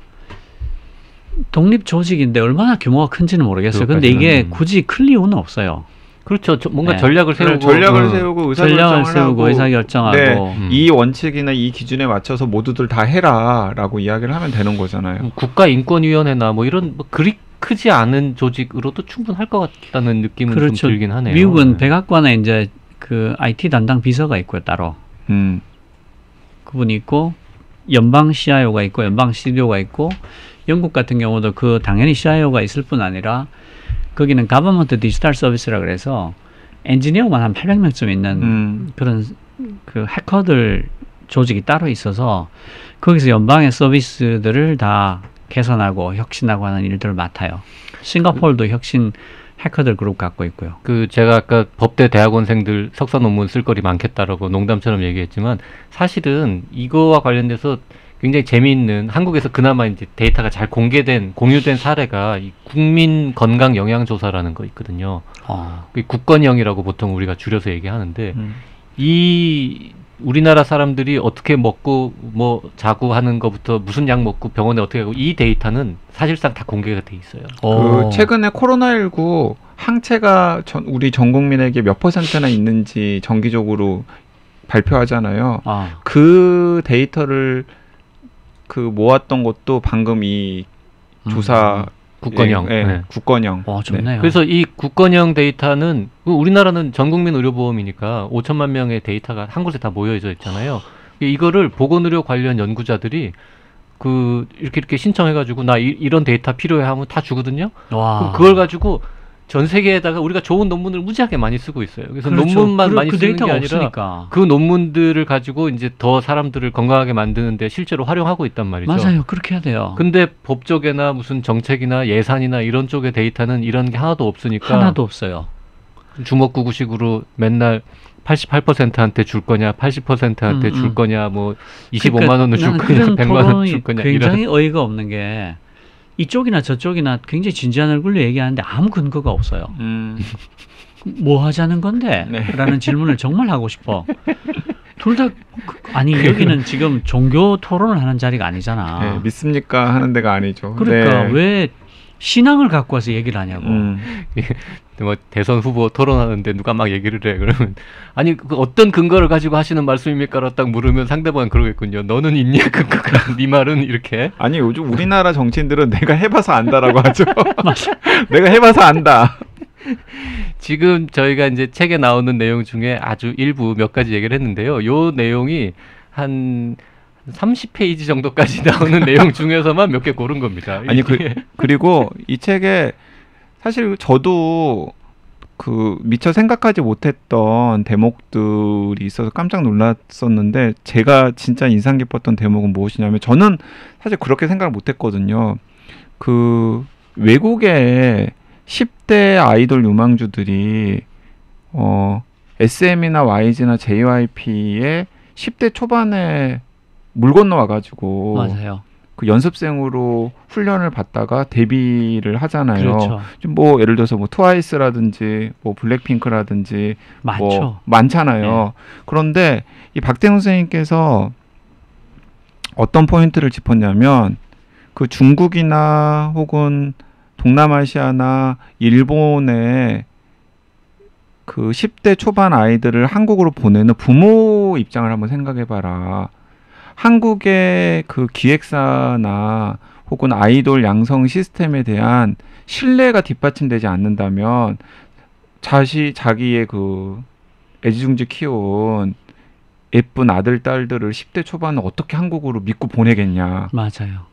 독립 조직인데 얼마나 규모가 큰지는 모르겠어요. 근데 이게 굳이 클 이유는 없어요. 그렇죠. 뭔가 전략을 세우고 세우고 의사결정하고 네, 이 원칙이나 이 기준에 맞춰서 모두들 다 해라라고 이야기를 하면 되는 거잖아요. 국가인권위원회나 뭐 이런 뭐 그리 크지 않은 조직으로도 충분할 것 같다는 느낌은 그렇죠. 좀 들긴 하네요. 미국은 백악관에 이제 그 IT 담당 비서가 있고요, 따로. 그분이 있고 연방 CIO가 있고 연방 CDO가 있고 영국 같은 경우도 그 당연히 CIO가 있을 뿐 아니라 거기는 가버먼트 디지털 서비스라 그래서 엔지니어만 한 800명쯤 있는 그런 그 해커들 조직이 따로 있어서 거기서 연방의 서비스들을 다 개선하고 혁신하고 하는 일들을 맡아요. 싱가포르도 혁신 해커들 그룹 갖고 있고요. 그 제가 아까 법대 대학원생들 석사 논문 쓸 거리 많겠다라고 농담처럼 얘기했지만 사실은 이거와 관련돼서 굉장히 재미있는 한국에서 그나마 이제 데이터가 잘 공유된 사례가 이 국민 건강 영양 조사라는 거 있거든요. 국건영이라고 보통 우리가 줄여서 얘기하는데 이 우리나라 사람들이 어떻게 먹고 뭐 자고 하는 것부터 무슨 약 먹고 병원에 어떻게 가고 이 데이터는 사실상 다 공개가 돼 있어요. 그 최근에 코로나19 항체가 우리 전 국민에게 몇 %나 있는지 정기적으로 발표하잖아요. 그 데이터를 그 모았던 것도 방금 이 조사 국건형. 예, 네. 국건형. 좋네요. 그래서 이 국건형 데이터는 우리나라는 전국민 의료보험이니까 5천만 명의 데이터가 한 곳에 다 모여져 있잖아요. 이거를 보건의료 관련 연구자들이 이렇게 신청해가지고 나 이런 데이터 필요해 하면 다 주거든요. 그럼 그걸 가지고 전 세계에다가 우리가 좋은 논문을 무지하게 많이 쓰고 있어요. 그래서 그렇죠. 논문만 많이 그 쓰는 게 데이터가 아니라 없으니까. 그 논문들을 가지고 이제 더 사람들을 건강하게 만드는데 실제로 활용하고 있단 말이죠. 맞아요. 그렇게 해야 돼요. 근데 법 쪽이나 무슨 정책이나 예산이나 이런 쪽의 데이터는 이런 게 하나도 없으니까 하나도 없어요. 주먹구구식으로 맨날 88%한테 줄 거냐, 80%한테 줄 거냐, 뭐 25만 원을 줄 거냐, 그런 100만 원 줄 토론이 거냐 굉장히 어이가 없는 게 이쪽이나 저쪽이나 굉장히 진지한 얼굴로 얘기하는데 아무 근거가 없어요. 뭐 하자는 건데? 네. 라는 질문을 정말 하고 싶어. 둘 다 아니 여기는 지금 종교 토론을 하는 자리가 아니잖아. 네, 믿습니까 하는 데가 아니죠. 그러니까 네. 왜 신앙을 갖고 와서 얘기를 하냐고. 뭐 대선 후보 토론하는데 누가 막 얘기를 해 그러면 아니 그 어떤 근거를 가지고 하시는 말씀입니까라고 딱 물으면 상대방은 그러겠군요. 너는 있냐 근거가 네 말은 이렇게. 아니 요즘 우리나라 정치인들은 내가 해봐서 안다라고 하죠. 내가 해봐서 안다. 지금 저희가 이제 책에 나오는 내용 중에 아주 일부 몇 가지 얘기를 했는데요. 요 내용이 한 30페이지 정도까지 나오는 내용 중에서만 몇 개 고른 겁니다. 아니 그리고 이 책에 사실 저도 미처 생각하지 못했던 대목들이 있어서 깜짝 놀랐었는데 제가 진짜 인상 깊었던 대목은 무엇이냐면 저는 사실 그렇게 생각을 못했거든요. 외국의 10대 아이돌 유망주들이 SM이나 YG나 JYP의 10대 초반에 물 건너와가지고 맞아요. 그 연습생으로 훈련을 받다가 데뷔를 하잖아요. 그렇죠. 뭐 예를 들어서 뭐 트와이스라든지 뭐 블랙핑크라든지 많죠. 뭐 많잖아요. 네. 그런데 이 박태웅 선생님께서 어떤 포인트를 짚었냐면 그 중국이나 혹은 동남아시아나 일본의 그 10대 초반 아이들을 한국으로 보내는 부모 입장을 한번 생각해봐라. 한국의 그 기획사나 혹은 아이돌 양성 시스템에 대한 신뢰가 뒷받침되지 않는다면 자기의 애지중지 키운 예쁜 아들, 딸들을 10대 초반에 어떻게 한국으로 믿고 보내겠냐. 맞아요.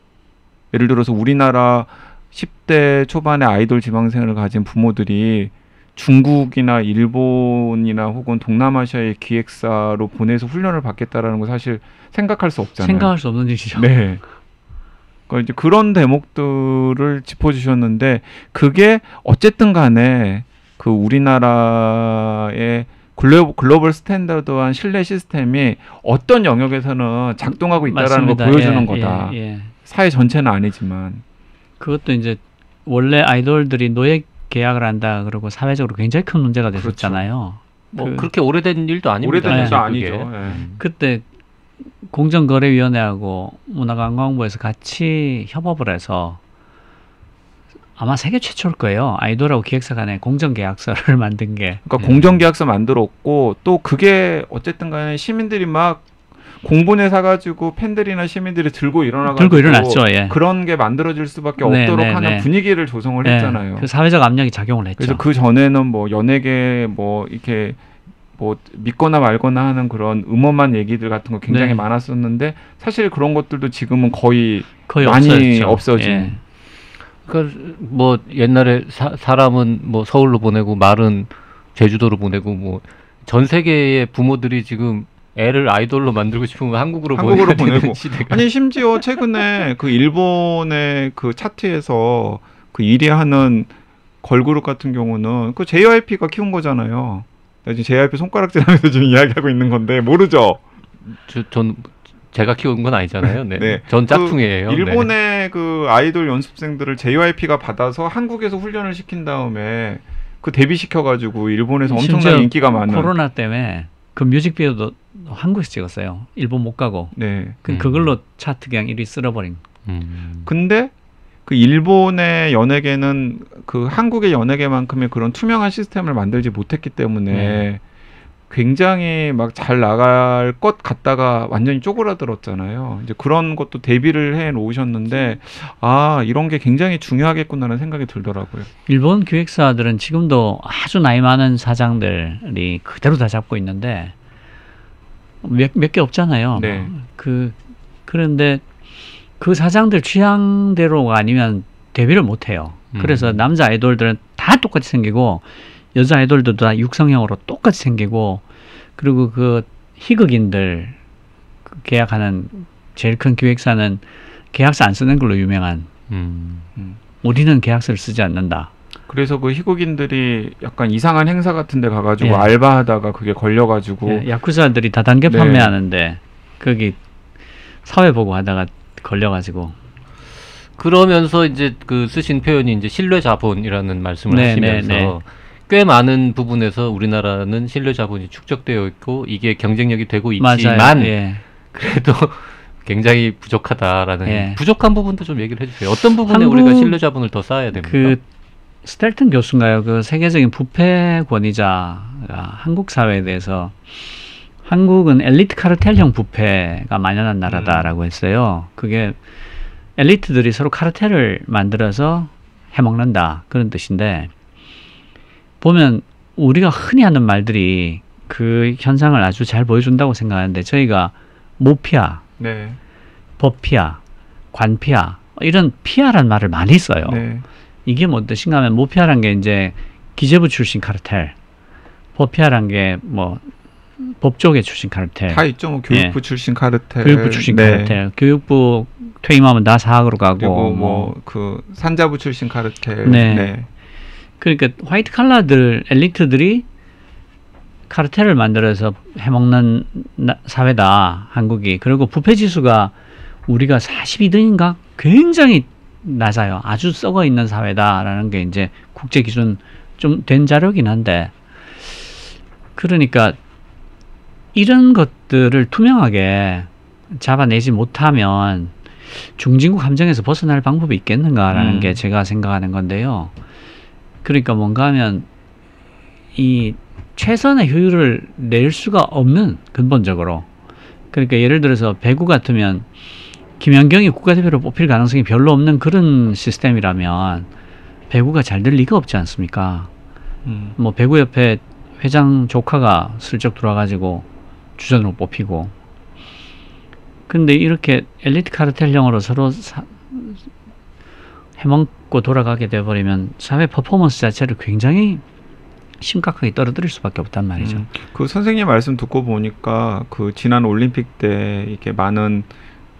예를 들어서 우리나라 10대 초반의 아이돌 지망생을 가진 부모들이 중국이나 일본이나 혹은 동남아시아의 기획사로 보내서 훈련을 받겠다라는 거 사실 생각할 수 없잖아요. 생각할 수 없는 일이죠. 네. 그러니까 이제 그런 대목들을 짚어주셨는데 그게 어쨌든 간에 우리나라의 글로벌 스탠다드한 신뢰 시스템이 어떤 영역에서는 작동하고 있다라는 걸 보여주는 거다. 사회 전체는 아니지만. 그것도 이제 원래 아이돌들이 노예 계약을 한다 그러고 사회적으로 굉장히 큰 문제가 됐었잖아요. 뭐 그렇게 오래된 일도 아닙니다. 오래된 일도 아니죠. 그때 공정거래위원회하고 문화관광부에서 같이 협업을 해서 아마 세계 최초일 거예요. 아이돌하고 기획사 간에 공정계약서를 만든 게. 그러니까 공정계약서 만들었고 또 그게 어쨌든 간에 시민들이 막 공분에 사가지고 팬들이나 시민들이 들고 일어났죠. 예. 그런 게 만들어질 수밖에 없도록 하는 분위기를 조성을 했잖아요. 그 사회적 압력이 작용을 했죠. 그래서 그 전에는 뭐 연예계 뭐 이렇게 뭐 믿거나 말거나 하는 그런 음험한 얘기들 같은 거 굉장히 많았었는데 사실 그런 것들도 지금은 거의 많이 없어진. 예. 그 뭐 옛날에 사람은 뭐 서울로 보내고 말은 제주도로 보내고 뭐 전 세계의 부모들이 지금 애를 아이돌로 만들고 싶으면 한국으로 보내고 시대가. 아니 심지어 최근에 그 일본의 그 차트에서 그 1위 하는 걸그룹 같은 경우는 그 JYP가 키운 거잖아요. 지금 JYP 손가락질하면서 지금 이야기하고 있는 건데 모르죠? 전 제가 키운 건 아니잖아요. 네. 네. 전 짝퉁이에요. 일본의 그 아이돌 연습생들을 JYP가 받아서 한국에서 훈련을 시킨 다음에 그 데뷔시켜가지고 일본에서 엄청난 인기가 많은. 코로나 때문에 그 뮤직비디오도 한국에서 찍었어요. 일본 못 가고. 네. 그걸로 차트 그냥 1위 쓸어버린. 근데 그 일본의 연예계는 그 한국의 연예계만큼의 그런 투명한 시스템을 만들지 못했기 때문에 굉장히 막 잘 나갈 것 같다가 완전히 쪼그라들었잖아요. 이제 그런 것도 대비를 해 놓으셨는데 이런 게 굉장히 중요하겠구나라는 생각이 들더라고요. 일본 기획사들은 지금도 아주 나이 많은 사장들이 그대로 다 잡고 있는데 몇 개 없잖아요. 네. 그런데 그 사장들 취향대로가 아니면 데뷔를 못 해요. 그래서 남자 아이돌들은 다 똑같이 생기고 여자 아이돌들도 다 육성형으로 똑같이 생기고, 그리고 그 희극인들 계약하는 제일 큰 기획사는 계약서 안 쓰는 걸로 유명한. 우리는 계약서를 쓰지 않는다. 그래서 그 희극인들이 약간 이상한 행사 같은 데 가가지고 예. 알바하다가 그게 걸려가지고 예, 야쿠자들이 다단계 네. 판매하는데 거기 사회 보고 하다가 걸려가지고. 그러면서 이제 그 쓰신 표현이 이제 신뢰 자본이라는 말씀을 네, 하시면서 네, 네. 꽤 많은 부분에서 우리나라는 신뢰 자본이 축적되어 있고 이게 경쟁력이 되고 있지만 맞아요. 예. 그래도 굉장히 부족하다라는 예. 부족한 부분도 좀 얘기를 해주세요. 어떤 부분에 한국- 우리가 신뢰 자본을 더 쌓아야 됩니까? 그 스텔튼 교수인가요? 그 세계적인 부패 권위자가 한국 사회에 대해서 한국은 엘리트 카르텔형 부패가 만연한 나라다라고 했어요. 그게 엘리트들이 서로 카르텔을 만들어서 해먹는다 그런 뜻인데, 보면 우리가 흔히 하는 말들이 그 현상을 아주 잘 보여준다고 생각하는데, 저희가 모피아, 네. 법피아, 관피아 이런 피아란 말을 많이 써요. 네. 이게 뭐 뜻인가 하면 모피아란 게 이제 기재부 출신 카르텔, 법피아란 게 뭐 법조계 출신 카르텔, 다 있죠. 뭐 교육부 출신 카르텔, 교육부 출신 네. 카르텔, 교육부 퇴임하면 다 사학으로 가고, 그리고 뭐 그 산자부 출신 카르텔. 네. 네. 그러니까 화이트 칼라들 엘리트들이 카르텔을 만들어서 해먹는 사회다 한국이. 그리고 부패 지수가 우리가 42등인가 굉장히 낮아요. 아주 썩어 있는 사회다라는 게 이제 국제 기준 좀 된 자료긴 한데, 그러니까 이런 것들을 투명하게 잡아내지 못하면 중진국 함정에서 벗어날 방법이 있겠는가라는 게 제가 생각하는 건데요. 그러니까 뭔가 하면 이 최선의 효율을 낼 수가 없는, 근본적으로. 그러니까 예를 들어서 배구 같으면 김연경이 국가대표로 뽑힐 가능성이 별로 없는 그런 시스템이라면 배구가 잘 될 리가 없지 않습니까? 뭐 배구협회 회장 조카가 슬쩍 들어와가지고 주전으로 뽑히고. 근데 이렇게 엘리트 카르텔형으로 서로 해먹고 돌아가게 돼버리면 사회 퍼포먼스 자체를 굉장히 심각하게 떨어뜨릴 수밖에 없단 말이죠. 그 선생님 말씀 듣고 보니까 그 지난 올림픽 때 이렇게 많은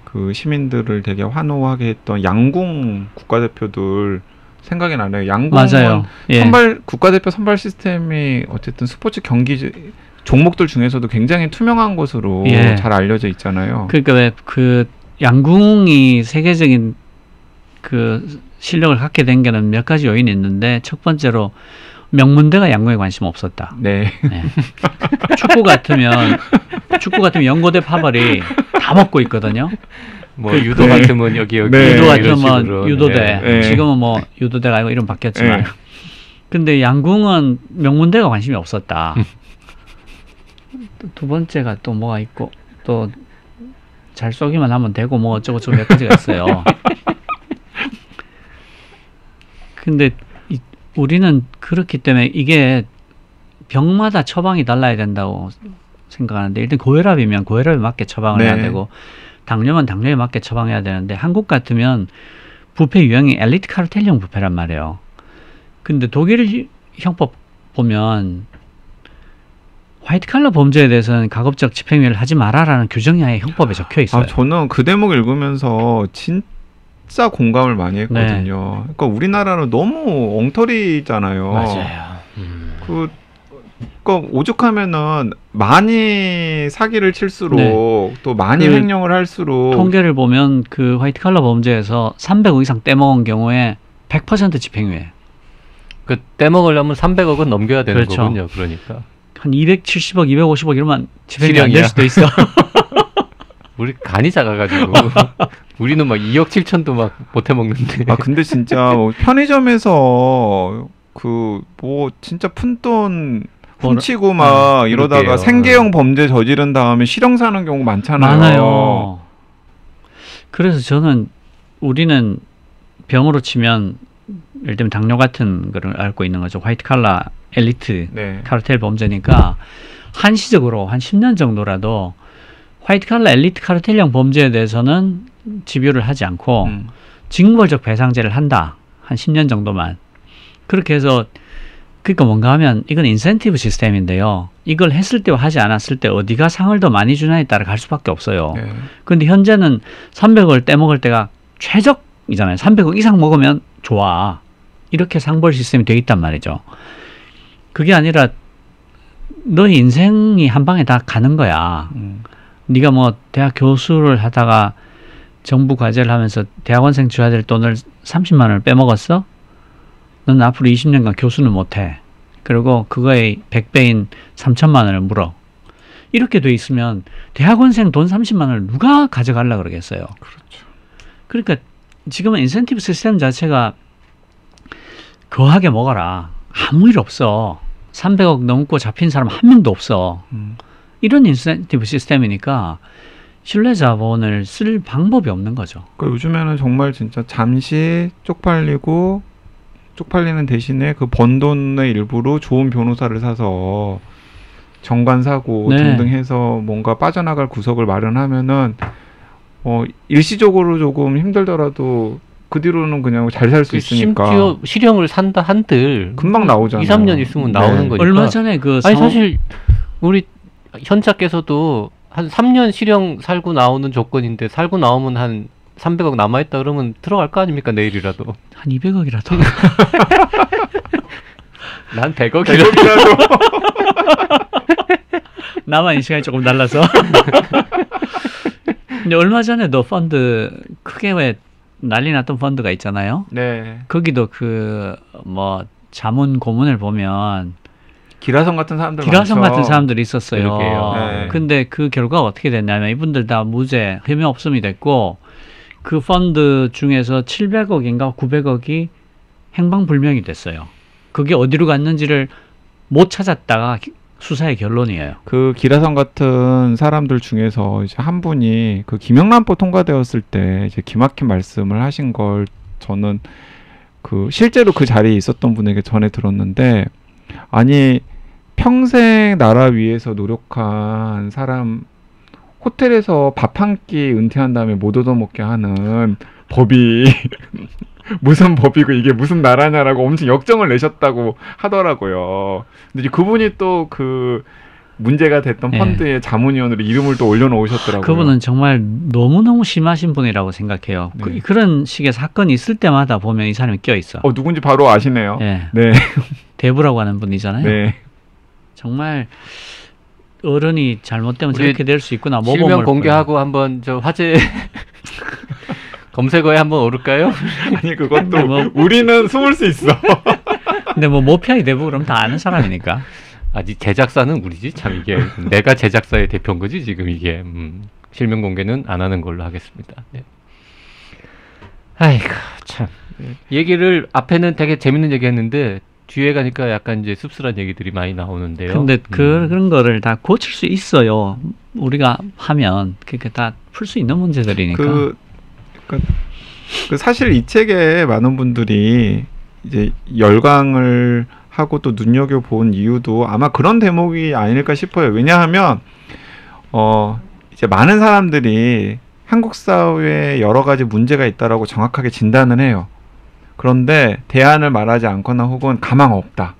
그 시민들을 되게 환호하게 했던 양궁 국가대표들 생각이 나네요. 양궁은 맞아요. 예. 국가대표 선발 시스템이 어쨌든 스포츠 경기 종목들 중에서도 굉장히 투명한 것으로 예. 잘 알려져 있잖아요. 그러니까 왜 그 양궁이 세계적인 그 실력을 갖게 된 게는 몇 가지 요인이 있는데, 첫 번째로 명문대가 양궁에 관심 없었다. 네. 네. 축구 같으면 연고대 파벌이 다 먹고 있거든요. 뭐 유도 같으면 여기 네. 유도 이런 같으면 식으로. 유도대, 네. 지금은 뭐 유도대가 아니고 이름 바뀌었지만, 네. 근데 양궁은 명문대가 관심이 없었다. 두 번째가 또 뭐가 있고, 또 잘 쏘기만 하면 되고 뭐 어쩌고저쩌고 몇 가지가 있어요. 근데 우리는 그렇기 때문에 이게 병마다 처방이 달라야 된다고 생각하는데, 일단 고혈압이면 고혈압에 맞게 처방을 해야 네. 되고, 당뇨면 당뇨에 맞게 처방해야 되는데, 한국 같으면 부패 유형이 엘리트 카르텔형 부패란 말이에요. 근데 독일 형법 보면 화이트 칼라 범죄에 대해서는 가급적 집행유예를 하지 마라라는 규정이 아예 형법에 적혀 있어요. 저는 그 대목 읽으면서 진짜 공감을 많이 했거든요. 그러니까 우리나라는 너무 엉터리잖아요. 맞아요. 그러니까 오죽하면은 많이 사기를 칠수록 네. 또 많이 그 횡령을 할수록 통계를 보면 그 화이트 칼라 범죄에서 300억 이상 떼먹은 경우에 100% 집행유예. 그 떼먹으려면 300억은 넘겨야 되는 그렇죠. 거군요. 그러니까. 한 270억, 250억 이러면 집행유예 안 실형이야. 될 수도 있어. 우리 간이 작아가지고 우리는 막 2억 7천도 막 못해 먹는데. 근데 진짜 뭐 편의점에서 그 뭐 진짜 푼돈 훔치고 막 이러다가 그러게요. 생계형 범죄 저지른 다음에 실형 사는 경우 많잖아요. 많아요. 그래서 저는 우리는 병으로 치면 예를 들면 당뇨 같은 거를 앓고 있는 거죠. 화이트 칼라 엘리트 네. 카르텔 범죄니까 한시적으로 한 10년 정도라도 화이트 칼라 엘리트 카르텔형 범죄에 대해서는 집요를 하지 않고 징벌적 배상제를 한다. 한 10년 정도만. 그렇게 해서 그러니까 뭔가 하면 이건 인센티브 시스템인데요. 이걸 했을 때와 하지 않았을 때 어디가 상을 더 많이 주냐에 따라 갈 수밖에 없어요. 네. 그런데 현재는 300억을 떼먹을 때가 최적이잖아요. 300억 이상 먹으면 좋아. 이렇게 상벌 시스템이 되어 있단 말이죠. 그게 아니라 너의 인생이 한 방에 다 가는 거야. 네가 뭐 대학 교수를 하다가 정부 과제를 하면서 대학원생 줘야 될 돈을 30만 원을 빼먹었어? 넌 앞으로 20년간 교수는 못해. 그리고 그거의 100배인 3천만 원을 물어. 이렇게 돼 있으면 대학원생 돈 30만 원을 누가 가져가려고 그러겠어요. 그렇죠. 그러니까 지금은 인센티브 시스템 자체가 거하게 먹어라. 아무 일 없어. 300억 넘고 잡힌 사람 한 명도 없어. 이런 인센티브 시스템이니까 신뢰자본을 쓸 방법이 없는 거죠. 그러니까 요즘에는 정말 진짜 잠시 쪽팔리는 대신에 그 번 돈의 일부로 좋은 변호사를 사서 정관 사고 네. 등등 해서 뭔가 빠져나갈 구석을 마련하면은 일시적으로 조금 힘들더라도 그 뒤로는 그냥 잘 살 수 있으니까 심지어 실형을 산다 한들 금방 나오잖아요. 2, 3년 있으면 나오는 네. 거니까. 얼마 전에 그 아니 사실 우리 현자께서도 한 3년 실형 살고 나오는 조건인데 살고 나오면 한 300억 남아있다 그러면 들어갈 거 아닙니까 내일이라도. 한 200억이라도. 난 100억이라도. 100억이라도 나만 이 시간이 조금 달라서. 근데 얼마 전에도 펀드 크게 왜 난리 났던 펀드가 있잖아요. 네. 거기도 그 뭐 자문 고문을 보면 기라성 같은 사람들 기라성 많죠. 같은 사람들이 있었어요. 그러게요. 네. 근데 그 결과가 어떻게 됐냐면 이분들 다 무죄, 혐의 없음이 됐고 그 펀드 중에서 700억인가 900억이 행방불명이 됐어요. 그게 어디로 갔는지를 못 찾았다가 수사의 결론이에요. 그 기라성 같은 사람들 중에서 이제 한 분이 그 김영란법 통과되었을 때 이제 기막힌 말씀을 하신 걸 저는 그 실제로 그 자리에 있었던 분에게 전해 들었는데, 아니 평생 나라 위해서 노력한 사람 호텔에서 밥 한 끼 은퇴한 다음에 못 얻어먹게 하는 법이 무슨 법이고 이게 무슨 나라냐라고 엄청 역정을 내셨다고 하더라고요. 근데 이제 그분이 또 그 문제가 됐던 네. 펀드의 자문위원으로 이름을 또 올려놓으셨더라고요. 그분은 정말 너무너무 심하신 분이라고 생각해요. 네. 그런 식의 사건이 있을 때마다 보면 이 사람이 껴있어. 누군지 바로 아시네요. 예. 네. 대부라고 하는 분이잖아요. 네. 정말 어른이 잘못되면 우리 저렇게 될 수 있구나. 실명 모범을 공개하고 한번 저 화제 검색어에 한번 오를까요? 아니 그것도 근데 뭐- 우리는 숨을 수 있어. 근데 뭐 모피아이 대부 그럼 다 아는 사람이니까. 아니 제작사는 우리지 참 이게 내가 제작사의 대표인 거지 지금 이게 실명 공개는 안 하는 걸로 하겠습니다. 네. 아이고 참 얘기를 앞에는 되게 재밌는 얘기했는데 뒤에 가니까 약간 이제 씁쓸한 얘기들이 많이 나오는데요. 근데 그런 거를 다 고칠 수 있어요. 우리가 하면 그게 다 풀 수 있는 문제들이니까. 그 사실 이 책에 많은 분들이 이제 열광을 하고 또 눈여겨본 이유도 아마 그런 대목이 아닐까 싶어요. 왜냐하면 이제 많은 사람들이 한국 사회에 여러 가지 문제가 있다라고 정확하게 진단을 해요. 그런데 대안을 말하지 않거나 혹은 가망 없다.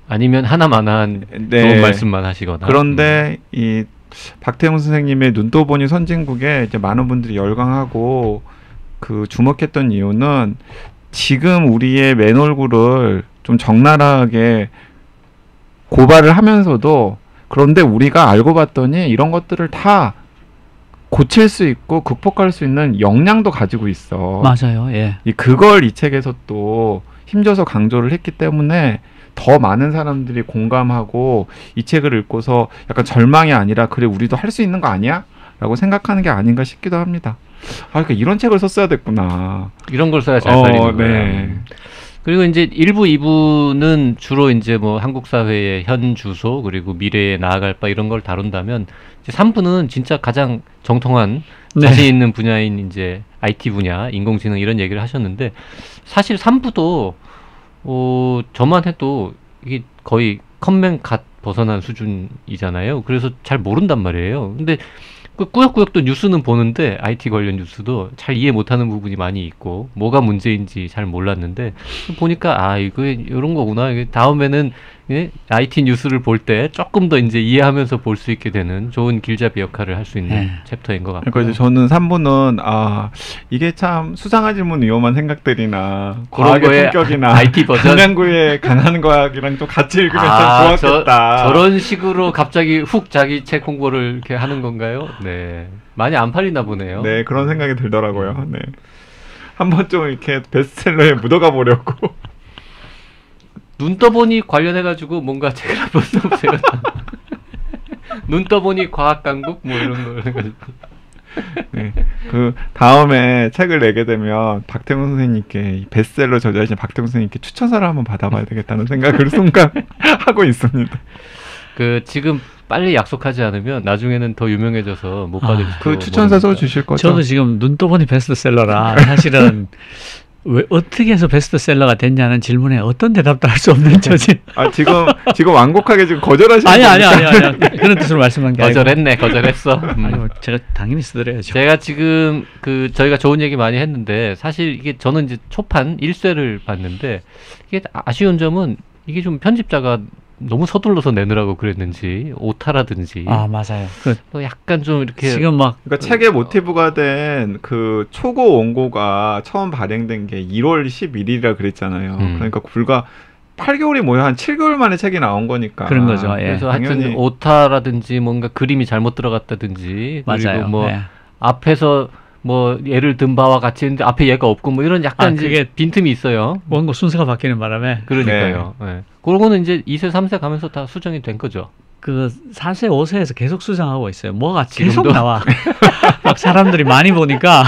아니면 하나만한 네. 좋은 말씀만 하시거나. 그런데 이 박태웅 선생님의 눈떠보니 선진국에 이제 많은 분들이 열광하고 그 주목했던 이유는 지금 우리의 맨 얼굴을 좀 적나라하게 고발을 하면서도 그런데 우리가 알고 봤더니 이런 것들을 다 고칠 수 있고 극복할 수 있는 역량도 가지고 있어. 맞아요. 예. 그걸 이 책에서 또 힘줘서 강조를 했기 때문에 더 많은 사람들이 공감하고 이 책을 읽고서 약간 절망이 아니라 그래 우리도 할 수 있는 거 아니야? 라고 생각하는 게 아닌가 싶기도 합니다. 그러니까 이런 책을 썼어야 됐구나. 이런 걸 써야 잘 팔리는 거예요. 네. 그리고 이제 1부, 2부는 주로 이제 뭐 한국 사회의 현 주소 그리고 미래에 나아갈 바 이런 걸 다룬다면 이제 3부는 진짜 가장 정통한 네. 자신 있는 분야인 이제 IT 분야, 인공지능 이런 얘기를 하셨는데 사실 3부도 저만 해도 이게 거의 컴맹 갓 벗어난 수준이잖아요. 그래서 잘 모른단 말이에요. 근데 그 꾸역꾸역 또 뉴스는 보는데 IT 관련 뉴스도 잘 이해 못하는 부분이 많이 있고 뭐가 문제인지 잘 몰랐는데 보니까 이거 이런 거구나. 이게 다음에는 예? IT 뉴스를 볼 때 조금 더 이제 이해하면서 볼 수 있게 되는 좋은 길잡이 역할을 할 수 있는 챕터인 것 같고요. 그러니까 이제 저는 3부는 이게 참 수상하지만 위험한 생각들이나 그런 과학의 성격이나 IT 버전 강남구의 강한 과학이랑 좀 같이 읽으면 참 좋았겠다. 저런 식으로 갑자기 훅 자기 책 홍보를 이렇게 하는 건가요? 네, 많이 안 팔리나 보네요. 네, 그런 생각이 들더라고요. 네, 한번 좀 이렇게 베스트셀러에 묻어가 보려고. 눈 떠보니 관련해가지고 뭔가 책을 한번 써보세요. 눈 떠보니 과학강국 뭐 이런 거 해가지고. 네, 그 다음에 책을 내게 되면 박태웅 선생님께 베스트셀러 저자이신 박태웅 선생님께 추천사를 한번 받아봐야 되겠다는 생각을 순간 하고 있습니다. 그 지금 빨리 약속하지 않으면 나중에는 더 유명해져서 못 받을 수도. 그 추천사 써 주실 거죠? 저도 지금 눈 떠보니 베스트셀러라 사실은 왜 어떻게 해서 베스트셀러가 됐냐는 질문에 어떤 대답도 할 수 없는 처지. 지금 완곡하게 지금 거절하시는 아니 그런 뜻으로 말씀한 게 아니고. 거절했어. 아니, 제가 당연히 쓰더래야죠. 제가 지금 저희가 좋은 얘기 많이 했는데 사실 이게 저는 이제 초판 1쇄를 봤는데 이게 아쉬운 점은 이게 좀 편집자가 너무 서둘러서 내느라고 그랬는지 오타라든지 맞아요. 또 약간 좀 이렇게 지금 막 그러니까 책의 모티브가 된 그 초고 원고가 처음 발행된 게 1월 11일이라 그랬잖아요. 그러니까 불과 8개월이 뭐야 한 7개월 만에 책이 나온 거니까 그런 거죠. 예. 그래서 당연히... 하여튼 오타라든지 뭔가 그림이 잘못 들어갔다든지 맞아요. 그리고 뭐 예. 앞에서 뭐 예를 든 바와 같이 했는데 앞에 얘가 없고 뭐 이런 약간 이제 그게 빈틈이 있어요. 원고 순서가 바뀌는 바람에 그러니까요. 네. 그거는 이제 2세, 3세 가면서 다 수정이 된 거죠. 그 4세, 5세에서 계속 수정하고 있어요. 뭐가 지금도? 계속 나와. 막 사람들이 많이 보니까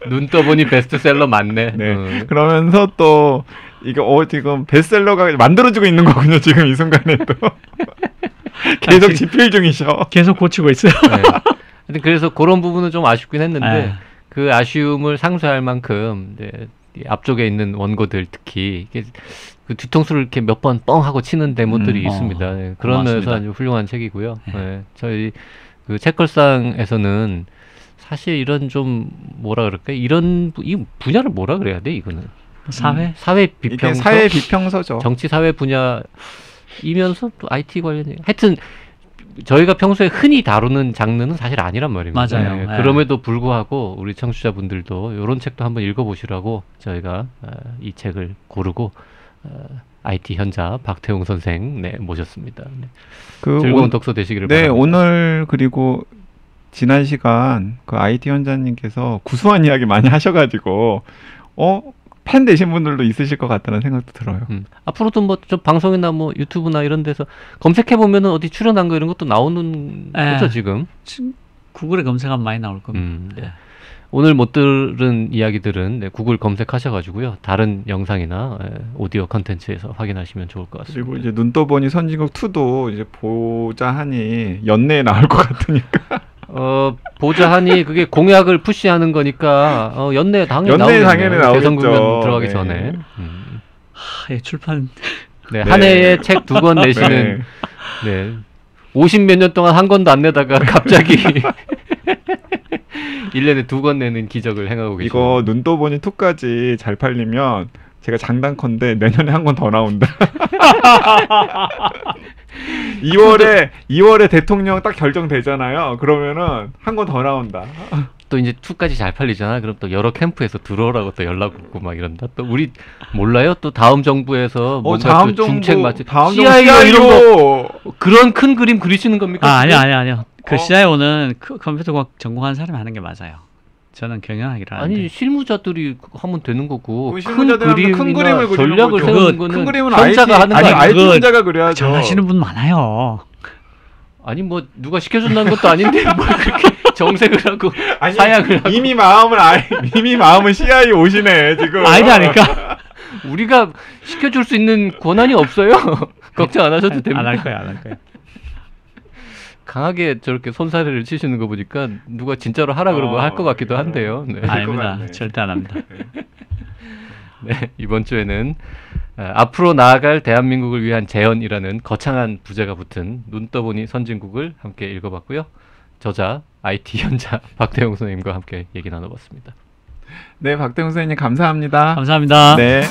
눈 떠보니 베스트셀러 맞네. 네. 그러면서 또 이게 지금 베스트셀러가 만들어지고 있는 거군요. 지금 이 순간에도 계속 집필 중이셔. 계속 고치고 있어요. 네. 그래서 그런 부분은 좀 아쉽긴 했는데 그 아쉬움을 상쇄할 만큼 앞쪽에 있는 원고들 특히 그 뒤통수를 이렇게 몇 번 뻥 하고 치는 데모들이 있습니다. 네. 그런 면에서 아주 훌륭한 책이고요. 네. 저희 그 책걸상에서는 사실 이런 좀 뭐라 그럴까 이 분야를 뭐라 그래야 돼 이거는 사회 비평서, 이게 사회 비평서죠. 정치 사회 분야이면서 또 IT 관련 하여튼 저희가 평소에 흔히 다루는 장르는 사실 아니란 말입니다. 맞아요. 네. 그럼에도 불구하고 우리 청취자분들도 이런 책도 한번 읽어보시라고 저희가 이 책을 고르고 IT 현자 박태웅 선생 모셨습니다. 네. 즐거운 독서 되시기를 바랍니다. 네, 오늘 그리고 지난 시간 그 IT 현자님께서 구수한 이야기 많이 하셔가지고 팬 되신 분들도 있으실 것 같다는 생각도 들어요. 앞으로도 뭐 저 방송이나 뭐 유튜브나 이런 데서 검색해 보면은 어디 출연한 거 이런 것도 나오는 거죠 지금. 구글에 검색하면 많이 나올 겁니다. 네. 오늘 못 들은 이야기들은 구글 검색하셔가지고요 다른 영상이나 오디오 컨텐츠에서 확인하시면 좋을 것 같습니다. 그리고 이제 눈 떠보니 선진국 2도 이제 보자 하니 연내에 나올 것 같으니까. 보자 하니 그게 공약을 푸시하는 거니까 연내에 당연히 나오겠죠. 대선 국면 들어가기 전에. 출판. 네, 한 해에 책 2권 내시는. 네. 50몇 년 동안 한 권도 안 내다가 갑자기 1년에 2권 내는 기적을 행하고 계십니다. 이거 눈 떠보니 2까지 잘 팔리면 제가 장단컨대 내년에 한 권 더 나온다. 2월에 대통령 딱 결정되잖아요. 그러면은 한 권 더 나온다. 또 이제 2까지 잘 팔리잖아. 그럼 또 여러 캠프에서 들어오라고 또 연락 오고 막 이런다. 또 우리 몰라요? 또 다음 정부에서 뭔가 다음 또 중책 맞지? 다음 CIO 이런 거 그런 큰 그림 그리시는 겁니까? 아니요. 그 CIO는 컴퓨터과학 전공한 사람이 하는 게 맞아요. 저는 경영학이라. 아니 실무자들이 하면 되는 거고 큰 그림을 전략을 세우는 거는 큰 그림은 현자가 하는 거 아니에요? IT 현자가 그려야죠. 잘하시는 분 많아요. 아니 뭐 누가 시켜준다는 것도 아닌데 뭐 그렇게 정색을 하고 사약을 하고 이미 마음은 CI 오시네 지금. 아니라니까. 우리가 시켜줄 수 있는 권한이 없어요. 걱정 안 하셔도 됩니다. 안 할 거야, 안 할 거야. 강하게 저렇게 손사래를 치시는 거 보니까 누가 진짜로 하라 그러고 할 것 같기도 한데요. 네. 아닙니다. 절대 안 합니다. 네, 이번 주에는 앞으로 나아갈 대한민국을 위한 재현이라는 거창한 부제가 붙은 눈 떠보니 선진국을 함께 읽어봤고요. 저자 IT 현자 박태용 선생님과 함께 얘기 나눠봤습니다. 네, 박태용 선생님 감사합니다. 감사합니다. 네.